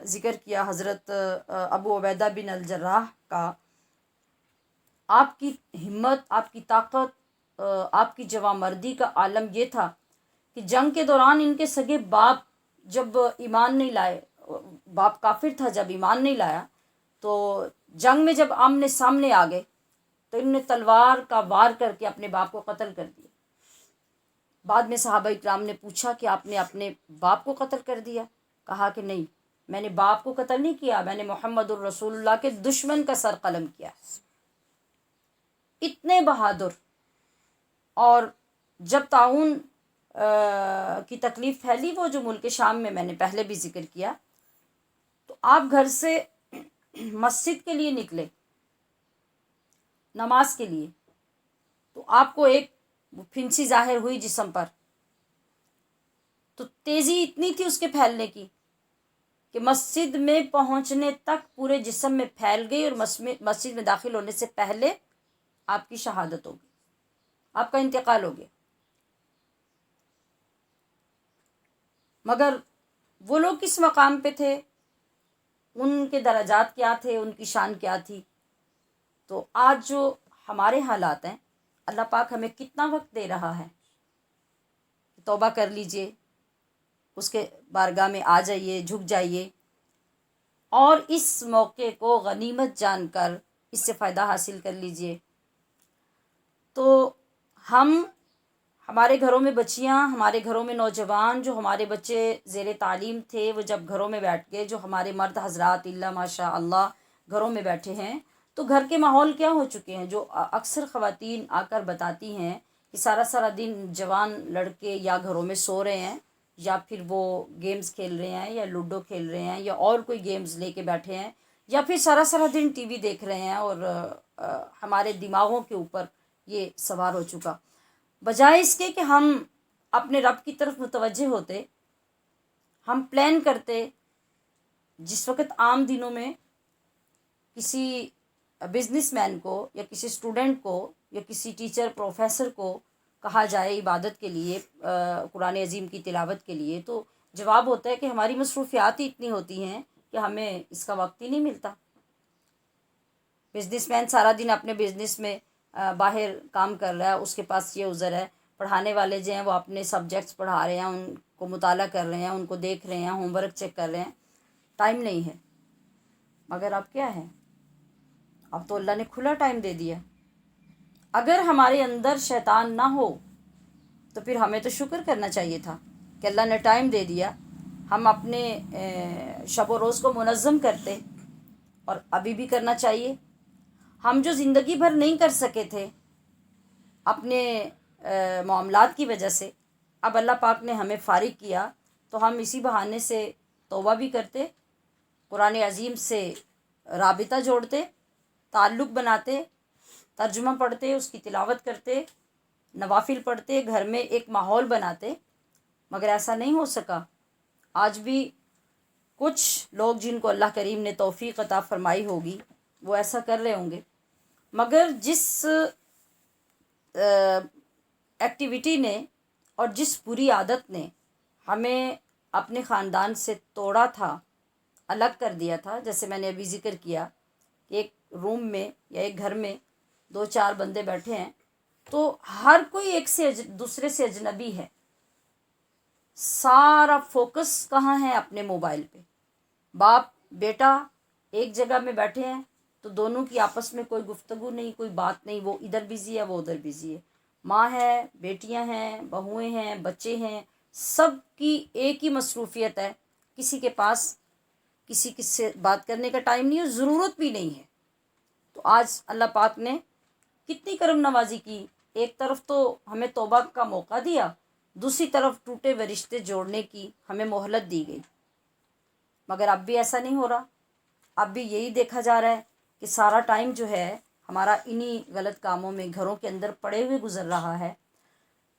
ذکر کیا حضرت ابو عبیدہ بن الجراح کا۔ آپ کی ہمت، آپ کی طاقت، آپ کی جوانمردی کا عالم یہ تھا کہ جنگ کے دوران ان کے سگے باپ جب ایمان نہیں لائے، باپ کافر تھا، جب ایمان نہیں لایا تو جنگ میں جب آمنے سامنے آ گئے تو انہوں نے تلوار کا وار کر کے اپنے باپ کو قتل کر دیا۔ بعد میں صحابہ اکرام نے پوچھا کہ آپ نے اپنے باپ کو قتل کر دیا؟ کہا کہ نہیں، میں نے باپ کو قتل نہیں کیا، میں نے محمد الرسول اللہ کے دشمن کا سر قلم کیا۔ اتنے بہادر۔ اور جب طاعون کی تکلیف پھیلی، وہ جو ملک شام میں نے پہلے بھی ذکر کیا، تو آپ گھر سے مسجد کے لیے نکلے نماز کے لیے، تو آپ کو ایک پھنسی ظاہر ہوئی جسم پر، تو تیزی اتنی تھی اس کے پھیلنے کی کہ مسجد میں پہنچنے تک پورے جسم میں پھیل گئی، اور مسجد میں داخل ہونے سے پہلے آپ کی شہادت ہو گئی، آپ کا انتقال ہو گیا. مگر وہ لوگ کس مقام پہ تھے، ان کے درجات کیا تھے، ان کی شان کیا تھی. تو آج جو ہمارے حالات ہیں، اللہ پاک ہمیں کتنا وقت دے رہا ہے. توبہ کر لیجئے، اس کے بارگاہ میں آ جائیے، جھک جائیے، اور اس موقع کو غنیمت جان کر اس سے فائدہ حاصل کر لیجئے. تو ہمارے گھروں میں بچیاں، ہمارے گھروں میں نوجوان، جو ہمارے بچے زیر تعلیم تھے، وہ جب گھروں میں بیٹھ گئے، جو ہمارے مرد حضرات اللہ ماشاء اللہ گھروں میں بیٹھے ہیں، تو گھر کے ماحول کیا ہو چکے ہیں. جو اکثر خواتین آ کر بتاتی ہیں کہ سارا سارا دن جوان لڑکے یا گھروں میں سو رہے ہیں، یا پھر وہ گیمز کھیل رہے ہیں، یا لوڈو کھیل رہے ہیں، یا اور کوئی گیمز لے کے بیٹھے ہیں، یا پھر سارا سارا دن ٹی وی دیکھ رہے ہیں، اور ہمارے دماغوں کے اوپر یہ سوار ہو چکا. بجائے اس کے کہ ہم اپنے رب کی طرف متوجہ ہوتے، ہم پلان کرتے. جس وقت عام دنوں میں کسی بزنس مین کو، یا کسی اسٹوڈنٹ کو، یا کسی ٹیچر پروفیسر کو کہا جائے عبادت کے لیے، قرآن عظیم کی تلاوت کے لیے، تو جواب ہوتا ہے کہ ہماری مصروفیات ہی اتنی ہوتی ہیں کہ ہمیں اس کا وقت ہی نہیں ملتا. بزنس مین سارا دن اپنے بزنس میں باہر کام کر رہا ہے، اس کے پاس یہ عذر ہے. پڑھانے والے جو ہیں وہ اپنے سبجیکٹس پڑھا رہے ہیں، ان کو مطالعہ کر رہے ہیں، ان کو دیکھ رہے ہیں، ہوم ورک چیک کر رہے ہیں، ٹائم نہیں ہے. مگر اب کیا ہے، اب تو اللہ نے کھلا ٹائم دے دیا. اگر ہمارے اندر شیطان نہ ہو تو پھر ہمیں تو شکر کرنا چاہیے تھا کہ اللہ نے ٹائم دے دیا. ہم اپنے شب و روز کو منظم کرتے، اور ابھی بھی کرنا چاہیے. ہم جو زندگی بھر نہیں کر سکے تھے اپنے معاملات کی وجہ سے، اب اللہ پاک نے ہمیں فارغ کیا، تو ہم اسی بہانے سے توبہ بھی کرتے، قرآن عظیم سے رابطہ جوڑتے، تعلق بناتے، ترجمہ پڑھتے، اس کی تلاوت کرتے، نوافل پڑھتے، گھر میں ایک ماحول بناتے. مگر ایسا نہیں ہو سکا. آج بھی کچھ لوگ جن کو اللہ کریم نے توفیق عطا فرمائی ہوگی وہ ایسا کر رہے ہوں گے. مگر جس ایکٹیویٹی نے اور جس بری عادت نے ہمیں اپنے خاندان سے توڑا تھا، الگ کر دیا تھا، جیسے میں نے ابھی ذکر کیا کہ ایک روم میں یا ایک گھر میں 2-4 بندے بیٹھے ہیں، تو ہر کوئی ایک سے دوسرے سے اجنبی ہے. سارا فوکس کہاں ہے؟ اپنے موبائل پہ. باپ بیٹا ایک جگہ میں بیٹھے ہیں تو دونوں کی آپس میں کوئی گفتگو نہیں، کوئی بات نہیں. وہ ادھر بزی ہے، وہ ادھر بزی ہے. ماں ہے، بیٹیاں ہیں، بہویں ہیں، بچے ہیں، سب کی ایک ہی مصروفیت ہے. کسی کے پاس کسی سے بات کرنے کا ٹائم نہیں ہے، ضرورت بھی نہیں ہے. تو آج اللہ پاک نے کتنی کرم نوازی کی. ایک طرف تو ہمیں توبہ کا موقع دیا، دوسری طرف ٹوٹے ہوئے رشتے جوڑنے کی ہمیں مہلت دی گئی. مگر اب بھی ایسا نہیں ہو رہا. اب بھی یہی دیکھا جا رہا ہے کہ سارا ٹائم جو ہے ہمارا انہی غلط کاموں میں، گھروں کے اندر پڑے ہوئے گزر رہا ہے.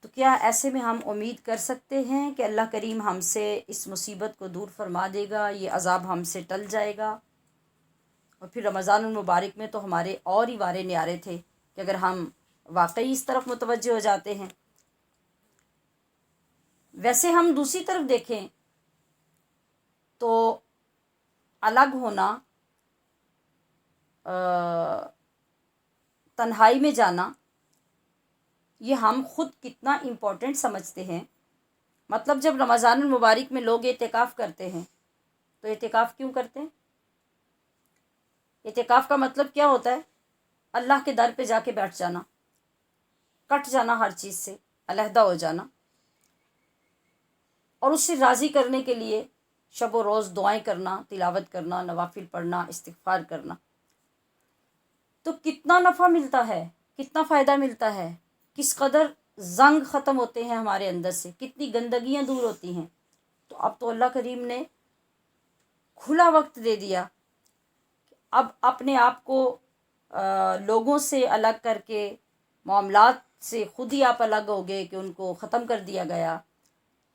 تو کیا ایسے میں ہم امید کر سکتے ہیں کہ اللہ کریم ہم سے اس مصیبت کو دور فرما دے گا، یہ عذاب ہم سے ٹل جائے گا؟ اور پھر رمضان المبارک میں تو ہمارے اور ہی وارے نیارے تھے کہ اگر ہم واقعی اس طرف متوجہ ہو جاتے ہیں. ویسے ہم دوسری طرف دیکھیں تو الگ ہونا، تنہائی میں جانا، یہ ہم خود کتنا امپورٹنٹ سمجھتے ہیں. مطلب جب رمضان المبارک میں لوگ اعتکاف کرتے ہیں تو اعتکاف کیوں کرتے ہیں؟ اعتکاف کا مطلب کیا ہوتا ہے؟ اللہ کے در پہ جا کے بیٹھ جانا، کٹ جانا، ہر چیز سے علیحدہ ہو جانا، اور اس سے راضی کرنے کے لیے شب و روز دعائیں کرنا، تلاوت کرنا، نوافل پڑھنا، استغفار کرنا. تو کتنا نفع ملتا ہے، کتنا فائدہ ملتا ہے، کس قدر زنگ ختم ہوتے ہیں ہمارے اندر سے، کتنی گندگیاں دور ہوتی ہیں. تو اب تو اللہ کریم نے کھلا وقت دے دیا. اب اپنے آپ کو لوگوں سے الگ کر کے، معاملات سے خود ہی آپ الگ ہو گئے کہ ان کو ختم کر دیا گیا.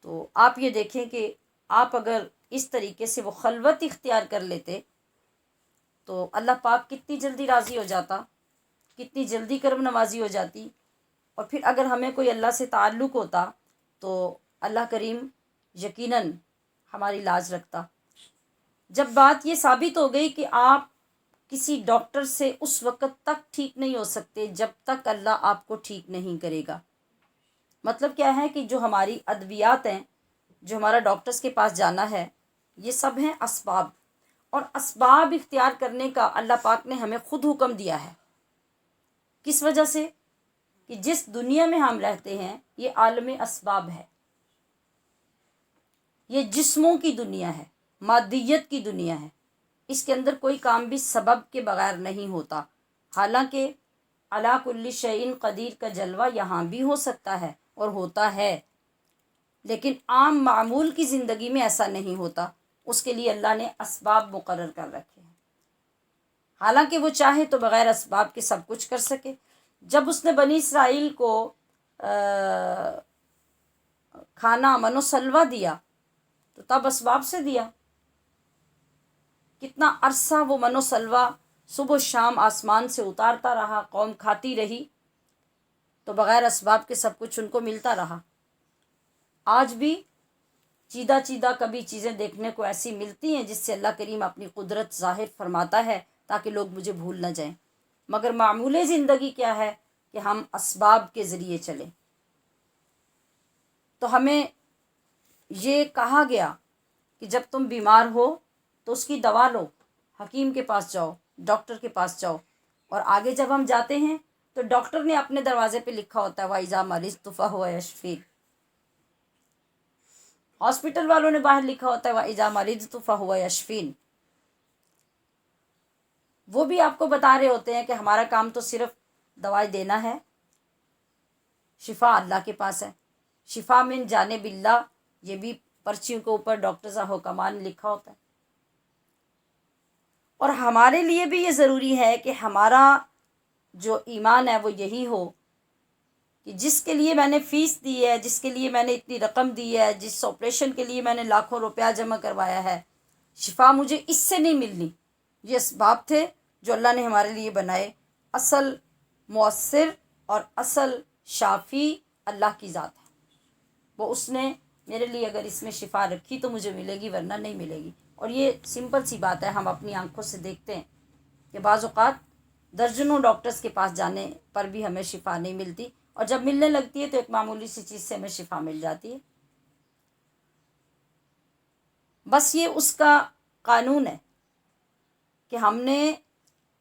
تو آپ یہ دیکھیں کہ آپ اگر اس طریقے سے وہ خلوت اختیار کر لیتے تو اللہ پاک کتنی جلدی راضی ہو جاتا. کتنی جلدی کرم نوازی ہو جاتی، اور پھر اگر ہمیں کوئی اللہ سے تعلق ہوتا تو اللہ کریم یقیناً ہماری لاج رکھتا۔ جب بات یہ ثابت ہو گئی کہ آپ کسی ڈاکٹر سے اس وقت تک ٹھیک نہیں ہو سکتے جب تک اللہ آپ کو ٹھیک نہیں کرے گا، مطلب کیا ہے کہ جو ہماری ادویات ہیں، جو ہمارا ڈاکٹرز کے پاس جانا ہے، یہ سب ہیں اسباب، اور اسباب اختیار کرنے کا اللہ پاک نے ہمیں خود حکم دیا ہے۔ کس وجہ سے؟ کہ جس دنیا میں ہم رہتے ہیں یہ عالم اسباب ہے، یہ جسموں کی دنیا ہے، مادیت کی دنیا ہے، اس کے اندر کوئی کام بھی سبب کے بغیر نہیں ہوتا۔ حالانکہ علی کل شیء قدیر کا جلوہ یہاں بھی ہو سکتا ہے اور ہوتا ہے، لیکن عام معمول کی زندگی میں ایسا نہیں ہوتا، اس کے لیے اللہ نے اسباب مقرر کر رکھے ہیں۔ حالانکہ وہ چاہے تو بغیر اسباب کے سب کچھ کر سکے۔ جب اس نے بنی اسرائیل کو کھانا من و سلوہ دیا تو تب اسباب سے دیا۔ کتنا عرصہ وہ من و سلوہ صبح و شام آسمان سے اتارتا رہا، قوم کھاتی رہی، تو بغیر اسباب کے سب کچھ ان کو ملتا رہا۔ آج بھی چیدہ چیدہ کبھی چیزیں دیکھنے کو ایسی ملتی ہیں جس سے اللہ کریم اپنی قدرت ظاہر فرماتا ہے تاکہ لوگ مجھے بھول نہ جائیں، مگر معمول زندگی کیا ہے کہ ہم اسباب کے ذریعے چلیں۔ تو ہمیں یہ کہا گیا کہ جب تم بیمار ہو تو اس کی دوا لو، حکیم کے پاس جاؤ، ڈاکٹر کے پاس جاؤ، اور آگے جب ہم جاتے ہیں تو ڈاکٹر نے اپنے دروازے پہ لکھا ہوتا ہے وَإِذَا مَرِضْتُ فَهُوَ يَشْفِينِ، ہاسپٹل والوں نے باہر لکھا ہوتا ہے وَإِذَا مَرِضْتُ فَهُوَ يَشْفِينِ۔ وہ بھی آپ کو بتا رہے ہوتے ہیں کہ ہمارا کام تو صرف دوائی دینا ہے، شفا اللہ کے پاس ہے، شفا من جانب اللہ، یہ بھی پرچیوں کے اوپر ڈاکٹرز حکمان نے لکھا ہوتا ہے۔ اور ہمارے لیے بھی یہ ضروری ہے کہ ہمارا جو ایمان ہے وہ یہی ہو کہ جس کے لیے میں نے فیس دی ہے، جس کے لیے میں نے اتنی رقم دی ہے، جس آپریشن کے لیے میں نے لاکھوں روپیہ جمع کروایا ہے، شفا مجھے اس سے نہیں ملنی۔ یہ اسباب تھے جو اللہ نے ہمارے لیے بنائے۔ اصل مؤثر اور اصل شافی اللہ کی ذات ہے، وہ اس نے میرے لیے اگر اس میں شفا رکھی تو مجھے ملے گی، ورنہ نہیں ملے گی۔ اور یہ سمپل سی بات ہے، ہم اپنی آنکھوں سے دیکھتے ہیں کہ بعض اوقات درجنوں ڈاکٹرز کے پاس جانے پر بھی ہمیں شفا نہیں ملتی، اور جب ملنے لگتی ہے تو ایک معمولی سی چیز سے ہمیں شفا مل جاتی ہے۔ بس یہ اس کا قانون ہے کہ ہم نے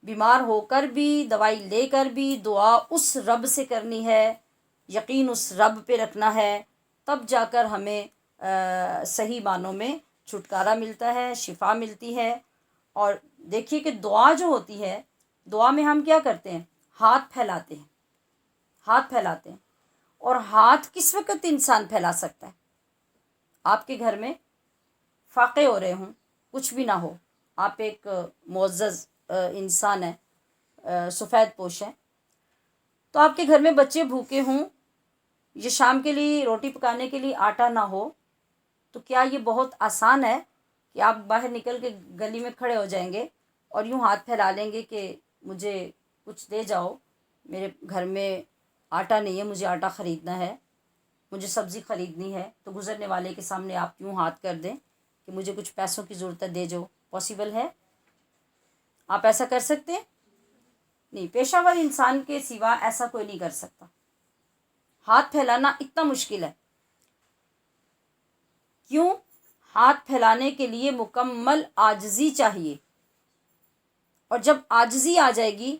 بیمار ہو کر بھی، دوائی لے کر بھی دعا اس رب سے کرنی ہے، یقین اس رب پہ رکھنا ہے، تب جا کر ہمیں صحیح معنوں میں چھٹکارا ملتا ہے، شفا ملتی ہے۔ اور دیکھیے کہ دعا جو ہوتی ہے، دعا میں ہم کیا کرتے ہیں؟ ہاتھ پھیلاتے ہیں، ہاتھ پھیلاتے ہیں۔ اور ہاتھ کس وقت انسان پھیلا سکتا ہے؟ آپ کے گھر میں فاقے ہو رہے ہوں، کچھ بھی نہ ہو، آپ ایک معزز انسان ہیں، سفید پوش ہیں، تو آپ کے گھر میں بچے بھوکے ہوں، یہ شام کے لیے روٹی پکانے کے لیے آٹا نہ ہو، تو کیا یہ بہت آسان ہے کہ آپ باہر نکل کے گلی میں کھڑے ہو جائیں گے اور یوں ہاتھ پھیلا لیں گے کہ مجھے کچھ دے جاؤ، میرے گھر میں آٹا نہیں ہے، مجھے آٹا خریدنا ہے، مجھے سبزی خریدنی ہے، تو گزرنے والے کے سامنے آپ یوں ہاتھ کر دیں کہ مجھے کچھ پیسوں کی ضرورت ہے، دے جو؟ پاسبل ہے؟ آپ ایسا کر سکتے ہیں؟ نہیں، پیشہ ور انسان کے سوا ایسا کوئی نہیں کر سکتا۔ ہاتھ پھیلانا اتنا مشکل ہے۔ کیوں؟ ہاتھ پھیلانے کے لیے مکمل عاجزی چاہیے، اور جب عاجزی آ جائے گی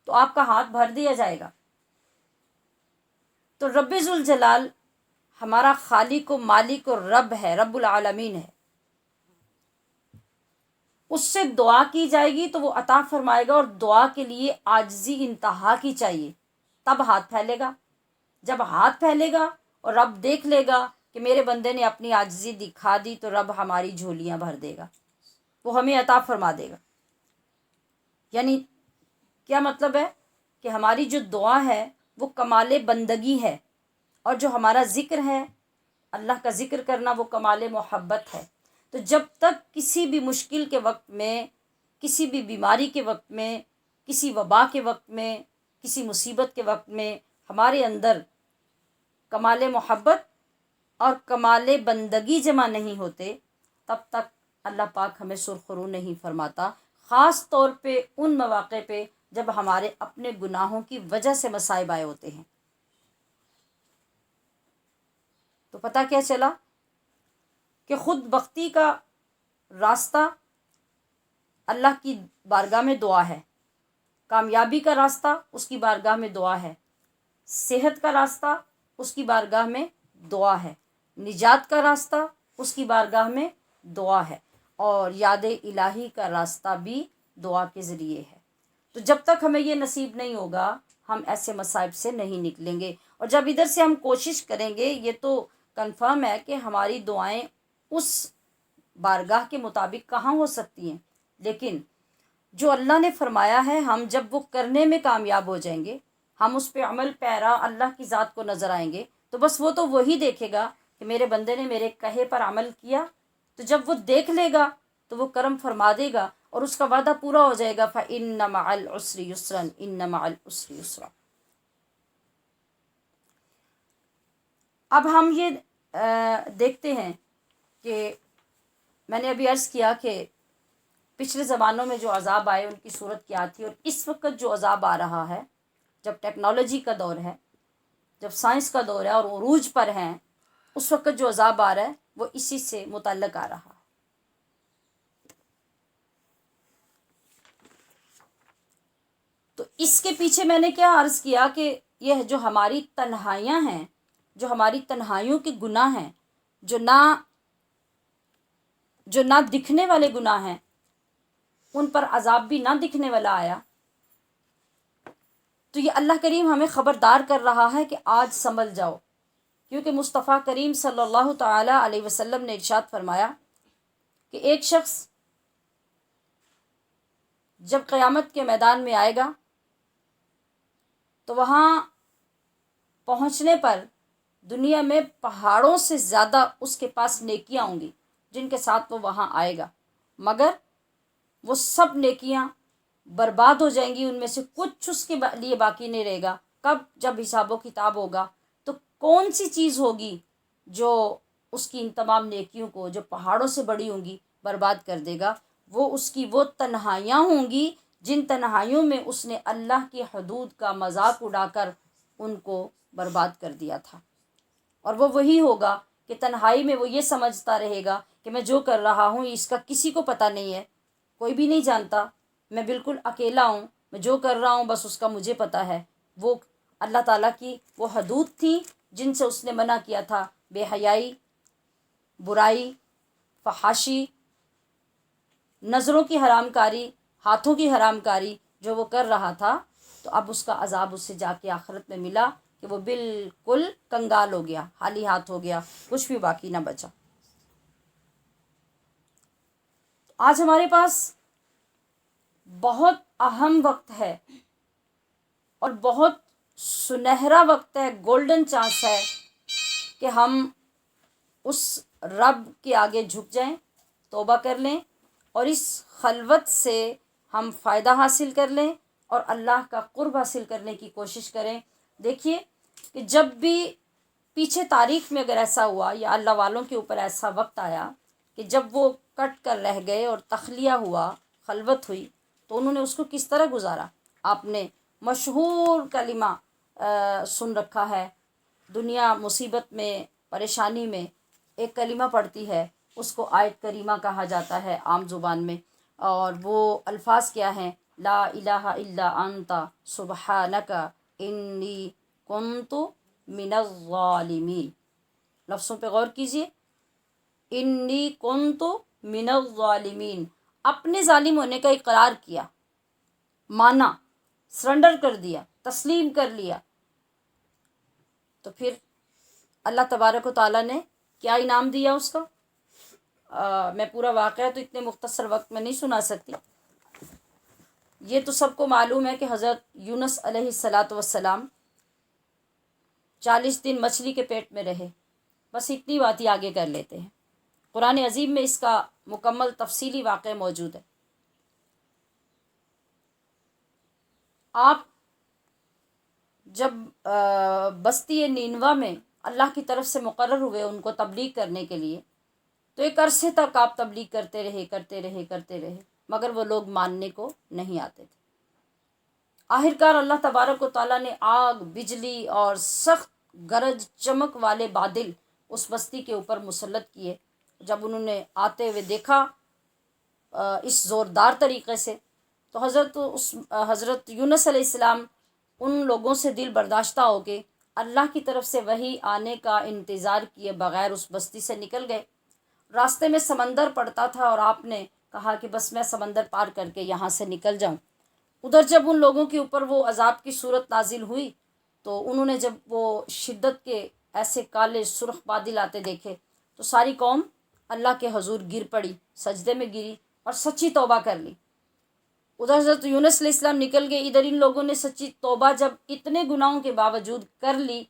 تو آپ کا ہاتھ بھر دیا جائے گا۔ تو رب ذوالجلال ہمارا خالق و مالک و رب ہے، رب العالمین ہے، اس سے دعا کی جائے گی تو وہ عطا فرمائے گا، اور دعا کے لیے عاجزی انتہا کی چاہیے، تب ہاتھ پھیلے گا۔ جب ہاتھ پھیلے گا اور رب دیکھ لے گا کہ میرے بندے نے اپنی عاجزی دکھا دی، تو رب ہماری جھولیاں بھر دے گا، وہ ہمیں عطا فرما دے گا۔ یعنی کیا مطلب ہے؟ کہ ہماری جو دعا ہے وہ کمال بندگی ہے، اور جو ہمارا ذکر ہے، اللہ کا ذکر کرنا، وہ کمال محبت ہے۔ تو جب تک کسی بھی مشکل کے وقت میں، کسی بھی بیماری کے وقت میں، کسی وبا کے وقت میں، کسی مصیبت کے وقت میں ہمارے اندر کمال محبت اور کمال بندگی جمع نہیں ہوتے، تب تک اللہ پاک ہمیں سرخرو نہیں فرماتا، خاص طور پہ ان مواقع پہ جب ہمارے اپنے گناہوں کی وجہ سے مصائب آئے ہوتے ہیں۔ تو پتہ کیا چلا کہ خود بختی کا راستہ اللہ کی بارگاہ میں دعا ہے، کامیابی کا راستہ اس کی بارگاہ میں دعا ہے، صحت کا راستہ اس کی بارگاہ میں دعا ہے، نجات کا راستہ اس کی بارگاہ میں دعا ہے، اور یاد الہی کا راستہ بھی دعا کے ذریعے ہے۔ تو جب تک ہمیں یہ نصیب نہیں ہوگا ہم ایسے مصائب سے نہیں نکلیں گے، اور جب ادھر سے ہم کوشش کریں گے، یہ تو کنفرم ہے کہ ہماری دعائیں اس بارگاہ کے مطابق کہاں ہو سکتی ہیں، لیکن جو اللہ نے فرمایا ہے ہم جب وہ کرنے میں کامیاب ہو جائیں گے، ہم اس پہ عمل پیرا اللہ کی ذات کو نظر آئیں گے، تو بس وہ تو وہی دیکھے گا کہ میرے بندے نے میرے کہے پر عمل کیا، تو جب وہ دیکھ لے گا تو وہ کرم فرما دے گا اور اس کا وعدہ پورا ہو جائے گا، فَإِنَّ مَعَ الْعُسْرِ يُسْرًا إِنَّ مَعَ الْعُسْرِ يُسْرًا۔ اب ہم یہ دیکھتے ہیں کہ میں نے ابھی عرض کیا کہ پچھلے زمانوں میں جو عذاب آئے ان کی صورت کیا تھی، اور اس وقت جو عذاب آ رہا ہے، جب ٹیکنالوجی کا دور ہے، جب سائنس کا دور ہے اور عروج پر ہیں، اس وقت جو عذاب آ رہا ہے وہ اسی سے متعلق آ رہا ہے۔ تو اس کے پیچھے میں نے کیا عرض کیا کہ یہ جو ہماری تنہائیاں ہیں، جو ہماری تنہائیوں کے گناہ ہیں، جو نہ دکھنے والے گناہ ہیں، ان پر عذاب بھی نہ دکھنے والا آیا، تو یہ اللہ کریم ہمیں خبردار کر رہا ہے کہ آج سنبھل جاؤ، کیونکہ مصطفیٰ کریم صلی اللہ تعالی علیہ وسلم نے ارشاد فرمایا کہ ایک شخص جب قیامت کے میدان میں آئے گا تو وہاں پہنچنے پر دنیا میں پہاڑوں سے زیادہ اس کے پاس نیکیاں ہوں گی جن کے ساتھ وہ وہاں آئے گا، مگر وہ سب نیکیاں برباد ہو جائیں گی، ان میں سے کچھ اس کے لیے باقی نہیں رہے گا۔ کب؟ جب حساب و کتاب ہوگا، تو کون سی چیز ہوگی جو اس کی ان تمام نیکیوں کو، جو پہاڑوں سے بڑی ہوں گی، برباد کر دے گا؟ وہ اس کی وہ تنہائیاں ہوں گی جن تنہائیوں میں اس نے اللہ کی حدود کا مذاق اڑا کر ان کو برباد کر دیا تھا، اور وہ وہی ہوگا کہ تنہائی میں وہ یہ سمجھتا رہے گا کہ میں جو کر رہا ہوں اس کا کسی کو پتہ نہیں ہے، کوئی بھی نہیں جانتا، میں بالکل اکیلا ہوں، میں جو کر رہا ہوں بس اس کا مجھے پتہ ہے۔ وہ اللہ تعالیٰ کی وہ حدود تھیں جن سے اس نے منع کیا تھا، بے حیائی، برائی، فحاشی، نظروں کی حرام کاری، ہاتھوں کی حرام کاری جو وہ کر رہا تھا، تو اب اس کا عذاب اس سے جا کے آخرت میں ملا کہ وہ بالکل کنگال ہو گیا، خالی ہاتھ ہو گیا، کچھ بھی باقی نہ بچا۔ آج ہمارے پاس بہت اہم وقت ہے اور بہت سنہرا وقت ہے، گولڈن چانس ہے کہ ہم اس رب کے آگے جھک جائیں، توبہ کر لیں، اور اس خلوت سے ہم فائدہ حاصل کر لیں اور اللہ کا قرب حاصل کرنے کی کوشش کریں۔ دیکھیے کہ جب بھی پیچھے تاریخ میں اگر ایسا ہوا یا اللہ والوں کے اوپر ایسا وقت آیا کہ جب وہ کٹ کر رہ گئے اور تخلیہ ہوا، خلوت ہوئی، تو انہوں نے اس کو کس طرح گزارا؟ آپ نے مشہور کلمہ سن رکھا ہے، دنیا مصیبت میں، پریشانی میں ایک کلمہ پڑتی ہے، اس کو آیت کریمہ کہا جاتا ہے عام زبان میں، اور وہ الفاظ کیا ہیں؟ لا الہ الا انت سبحانک انی کنت من الظالمین۔ لفظوں پہ غور کیجئے، انی کنت من الظالمین، اپنے ظالم ہونے کا اقرار کیا، مانا، سرنڈر کر دیا، تسلیم کر لیا، تو پھر اللہ تبارک و تعالیٰ نے کیا انعام دیا اس کا؟ میں پورا واقعہ تو اتنے مختصر وقت میں نہیں سنا سکتی، یہ تو سب کو معلوم ہے کہ حضرت یونس علیہ السلام 40 دن مچھلی کے پیٹ میں رہے، بس اتنی بات ہی آگے کر لیتے ہیں، قرآن عظیم میں اس کا مکمل تفصیلی واقعہ موجود ہے۔ آپ جب بستی نینوا میں اللہ کی طرف سے مقرر ہوئے ان کو تبلیغ کرنے کے لیے، تو ایک عرصے تک آپ تبلیغ کرتے رہے، مگر وہ لوگ ماننے کو نہیں آتے تھے۔ آخرکار اللہ تبارک و تعالیٰ نے آگ، بجلی اور سخت گرج چمک والے بادل اس بستی کے اوپر مسلط کیے۔ جب انہوں نے آتے ہوئے دیکھا اس زوردار طریقے سے، تو حضرت یونس علیہ السلام ان لوگوں سے دل برداشتہ ہو کے اللہ کی طرف سے وحی آنے کا انتظار کیے بغیر اس بستی سے نکل گئے۔ راستے میں سمندر پڑتا تھا اور آپ نے کہا کہ بس میں سمندر پار کر کے یہاں سے نکل جاؤں۔ ادھر جب ان لوگوں کے اوپر وہ عذاب کی صورت نازل ہوئی، تو انہوں نے جب وہ شدت کے ایسے کالے سرخ بادل آتے دیکھے، تو ساری قوم اللہ کے حضور گر پڑی، سجدے میں گری اور سچی توبہ کر لی۔ ادھر حضرت یونس علیہ السلام نکل گئے، ادھر ان لوگوں نے سچی توبہ جب اتنے گناہوں کے باوجود کر لی،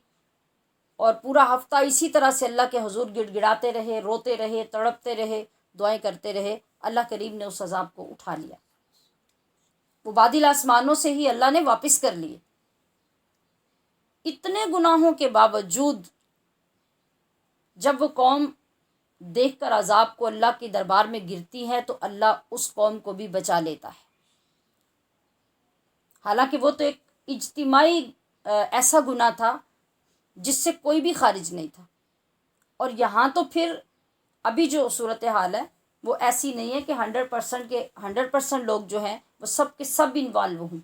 اور پورا ہفتہ اسی طرح سے اللہ کے حضور گڑ گڑاتے رہے، روتے رہے، تڑپتے رہے، دعائیں کرتے رہے، اللہ کریم نے اس عذاب کو اٹھا لیا۔ وہ بادل آسمانوں سے ہی اللہ نے واپس کر لیے۔ اتنے گناہوں کے باوجود جب وہ قوم دیکھ کر عذاب کو اللہ کے دربار میں گرتی ہے، تو اللہ اس قوم کو بھی بچا لیتا ہے۔ حالانکہ وہ تو ایک اجتماعی ایسا گناہ تھا جس سے کوئی بھی خارج نہیں تھا، اور یہاں تو پھر ابھی جو صورتحال ہے وہ ایسی نہیں ہے کہ 100% لوگ جو ہیں وہ سب کے سب انوالو ہوں۔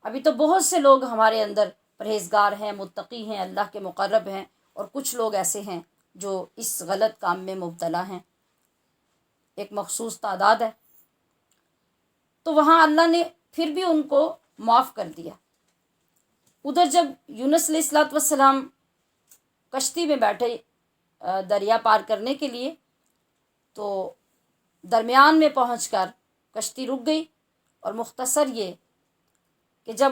ابھی تو بہت سے لوگ ہمارے اندر پرہیزگار ہیں، متقی ہیں، اللہ کے مقرب ہیں، اور کچھ لوگ ایسے ہیں جو اس غلط کام میں مبتلا ہیں، ایک مخصوص تعداد ہے۔ تو وہاں اللہ نے پھر بھی ان کو معاف کر دیا۔ ادھر جب یونس علیہ السلام کشتی میں بیٹھے دریا پار کرنے کے لیے، تو درمیان میں پہنچ کر کشتی رک گئی، اور مختصر یہ کہ جب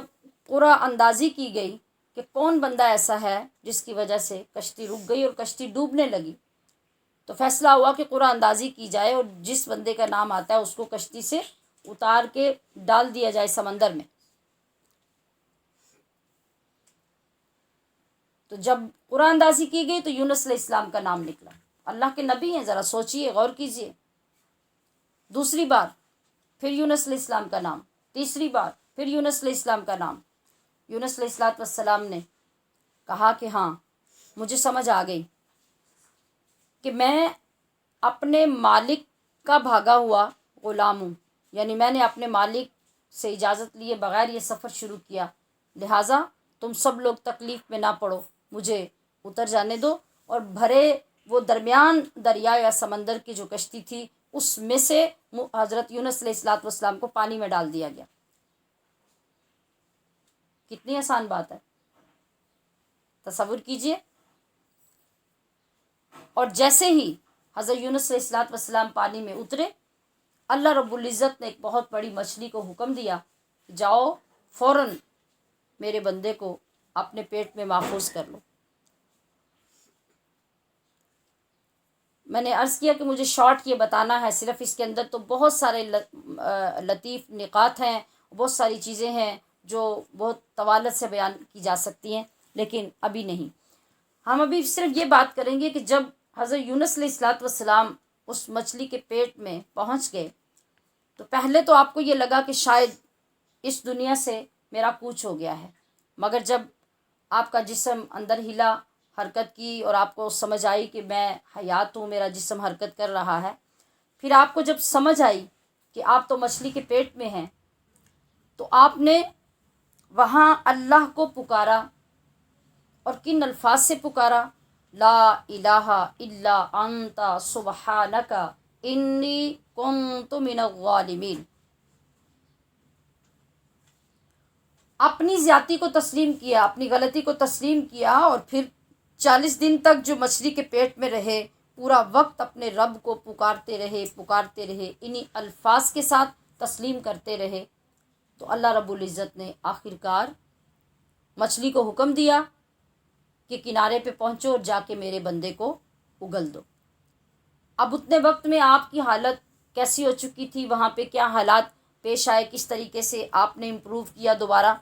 قرعہ اندازی کی گئی کہ کون بندہ ایسا ہے جس کی وجہ سے کشتی رک گئی اور کشتی ڈوبنے لگی، تو فیصلہ ہوا کہ قرعہ اندازی کی جائے اور جس بندے کا نام آتا ہے اس کو کشتی سے اتار کے ڈال دیا جائے سمندر میں۔ تو جب قرعہ اندازی کی گئی تو یونس علیہ السلام کا نام نکلا۔ اللہ کے نبی ہیں، ذرا سوچئے، غور کیجئے۔ دوسری بار پھر یونس علیہ السلام کا نام، تیسری بار پھر یونس علیہ السلام کا نام۔ یونس علیہ السلام نے کہا کہ ہاں، مجھے سمجھ آ گئی کہ میں اپنے مالک کا بھاگا ہوا غلام ہوں، یعنی میں نے اپنے مالک سے اجازت لیے بغیر یہ سفر شروع کیا، لہٰذا تم سب لوگ تکلیف میں نہ پڑو، مجھے اتر جانے دو۔ اور بھرے وہ درمیان دریا یا سمندر کی جو کشتی تھی، اس میں سے حضرت یونس علیہ السلام کو پانی میں ڈال دیا گیا۔ کتنی آسان بات ہے، تصور کیجئے۔ اور جیسے ہی حضرت یونس علیہ السلام پانی میں اترے، اللہ رب العزت نے ایک بہت بڑی مچھلی کو حکم دیا، جاؤ فوراً میرے بندے کو اپنے پیٹ میں محفوظ کر لو۔ میں نے عرض کیا کہ مجھے شارٹ یہ بتانا ہے، صرف اس کے اندر تو بہت سارے لطیف نقاط ہیں، بہت ساری چیزیں ہیں جو بہت طوالت سے بیان کی جا سکتی ہیں، لیکن ابھی نہیں۔ ہم ابھی صرف یہ بات کریں گے کہ جب حضرت یونس علیہ السلام اس مچھلی کے پیٹ میں پہنچ گئے، تو پہلے تو آپ کو یہ لگا کہ شاید اس دنیا سے میرا کوچ ہو گیا ہے، مگر جب آپ کا جسم اندر ہلا، حرکت کی، اور آپ کو سمجھ آئی کہ میں حیات ہوں، میرا جسم حرکت کر رہا ہے، پھر آپ کو جب سمجھ آئی کہ آپ تو مچھلی کے پیٹ میں ہیں، تو آپ نے وہاں اللہ کو پکارا، اور کن الفاظ سے پکارا؟ لا الہ الا انت سبحانک انی کنت من الظالمین۔ اپنی زیادتی کو تسلیم کیا، اپنی غلطی کو تسلیم کیا، اور پھر 40 دن تک جو مچھلی کے پیٹ میں رہے، پورا وقت اپنے رب کو پکارتے رہے، انہی الفاظ کے ساتھ تسلیم کرتے رہے، تو اللہ رب العزت نے آخرکار مچھلی کو حکم دیا کہ کنارے پہ پہنچو اور جا کے میرے بندے کو اگل دو۔ اب اتنے وقت میں آپ کی حالت کیسی ہو چکی تھی، وہاں پہ کیا حالات پیش آئے، کس طریقے سے آپ نے امپروو کیا دوبارہ،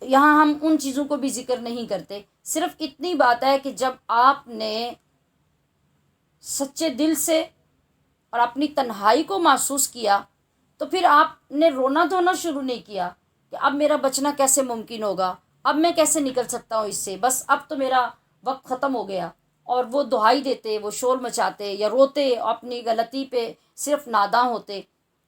یہاں ہم ان چیزوں کو بھی ذکر نہیں کرتے، صرف اتنی بات ہے کہ جب آپ نے سچے دل سے اور اپنی تنہائی کو محسوس کیا تو پھر آپ نے رونا دھونا شروع نہیں کیا کہ اب میرا بچنا کیسے ممکن ہوگا، اب میں کیسے نکل سکتا ہوں اس سے، بس اب تو میرا وقت ختم ہو گیا، اور وہ دہائی دیتے، وہ شور مچاتے یا روتے، اپنی غلطی پہ صرف ناداں ہوتے.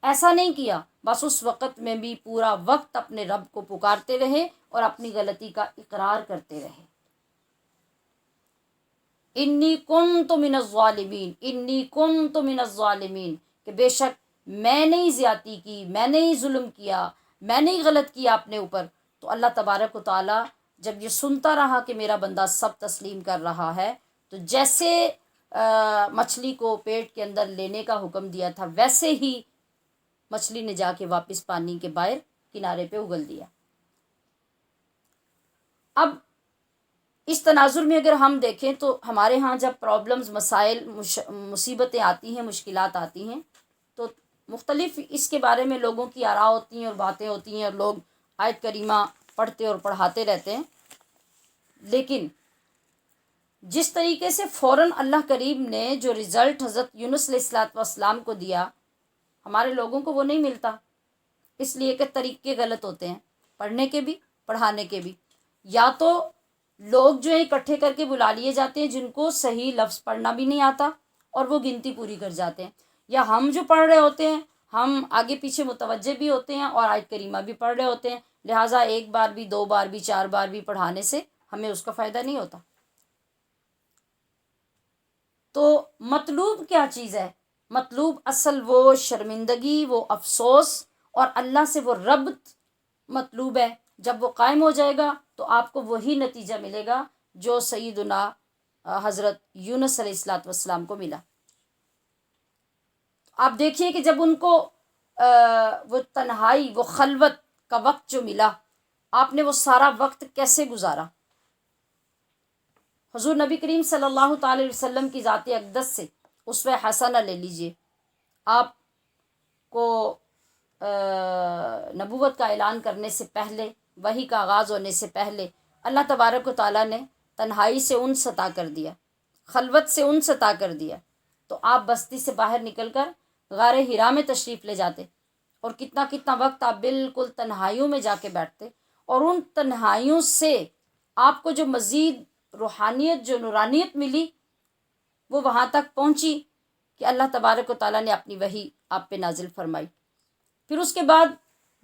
ایسا نہیں کیا، بس اس وقت میں بھی پورا وقت اپنے رب کو پکارتے رہے اور اپنی غلطی کا اقرار کرتے رہے. انی کنت من الظالمین، انی کنت من الظالمین، کہ بے شک میں نے ہی زیادتی کی، میں نے ہی ظلم کیا، میں نے ہی غلط کیا اپنے اوپر. تو اللہ تبارک و تعالیٰ جب یہ سنتا رہا کہ میرا بندہ سب تسلیم کر رہا ہے، تو جیسے مچھلی کو پیٹ کے اندر لینے کا حکم دیا تھا ویسے ہی مچھلی نے جا کے واپس پانی کے باہر کنارے پہ اگل دیا. اب اس تناظر میں اگر ہم دیکھیں تو ہمارے ہاں جب پرابلمز، مسائل، مصیبتیں آتی ہیں، مشکلات آتی ہیں، تو مختلف اس کے بارے میں لوگوں کی آراء ہوتی ہیں اور باتیں ہوتی ہیں، اور لوگ آیت کریمہ پڑھتے اور پڑھاتے رہتے ہیں. لیکن جس طریقے سے فوراً اللہ کریم نے جو رزلٹ حضرت یونس علیہ السلام کو دیا، ہمارے لوگوں کو وہ نہیں ملتا، اس لیے کہ طریقے غلط ہوتے ہیں پڑھنے کے بھی، پڑھانے کے بھی. یا تو لوگ جو ہیں اکٹھے کر کے بلا لیے جاتے ہیں جن کو صحیح لفظ پڑھنا بھی نہیں آتا اور وہ گنتی پوری کر جاتے ہیں، یا ہم جو پڑھ رہے ہوتے ہیں ہم آگے پیچھے متوجہ بھی ہوتے ہیں اور آیت کریمہ بھی پڑھ رہے ہوتے ہیں، لہٰذا ایک بار بھی، دو بار بھی، چار بار بھی پڑھانے سے ہمیں اس کا فائدہ نہیں ہوتا. تو مطلوب کیا چیز ہے؟ مطلوب اصل وہ شرمندگی، وہ افسوس اور اللہ سے وہ ربط مطلوب ہے. جب وہ قائم ہو جائے گا تو آپ کو وہی نتیجہ ملے گا جو سیدنا حضرت یونس علیہ السلام کو ملا. آپ دیکھیے کہ جب ان کو وہ تنہائی، وہ خلوت کا وقت جو ملا، آپ نے وہ سارا وقت کیسے گزارا. حضور نبی کریم صلی اللہ تعالی علیہ وسلم کی ذات اقدس سے اسوہ حسنہ لے لیجئے. آپ کو نبوت کا اعلان کرنے سے پہلے، وحی کا آغاز ہونے سے پہلے، اللہ تبارک و تعالیٰ نے تنہائی سے انس عطا کر دیا، خلوت سے انس عطا کر دیا. تو آپ بستی سے باہر نکل کر غار حرا میں تشریف لے جاتے، اور کتنا کتنا وقت آپ بالکل تنہائیوں میں جا کے بیٹھتے، اور ان تنہائیوں سے آپ کو جو مزید روحانیت، جو نورانیت ملی، وہ وہاں تک پہنچی کہ اللہ تبارک و تعالیٰ نے اپنی وحی آپ پہ نازل فرمائی. پھر اس کے بعد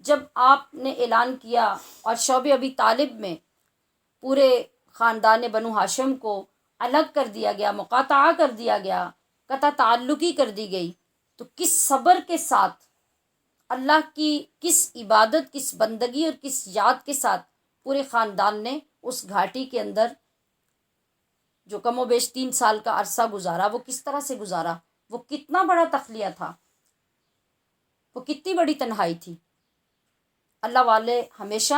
جب آپ نے اعلان کیا اور شعب ابی طالب میں پورے خاندان بنو ہاشم کو الگ کر دیا گیا، مقاطعہ کر دیا گیا، قطع تعلقی کر دی گئی، تو کس صبر کے ساتھ، اللہ کی کس عبادت، کس بندگی اور کس یاد کے ساتھ پورے خاندان نے اس گھاٹی کے اندر جو کم و بیش 3 سال کا عرصہ گزارا، وہ کس طرح سے گزارا. وہ کتنا بڑا تخلیہ تھا، وہ کتنی بڑی تنہائی تھی. اللہ والے ہمیشہ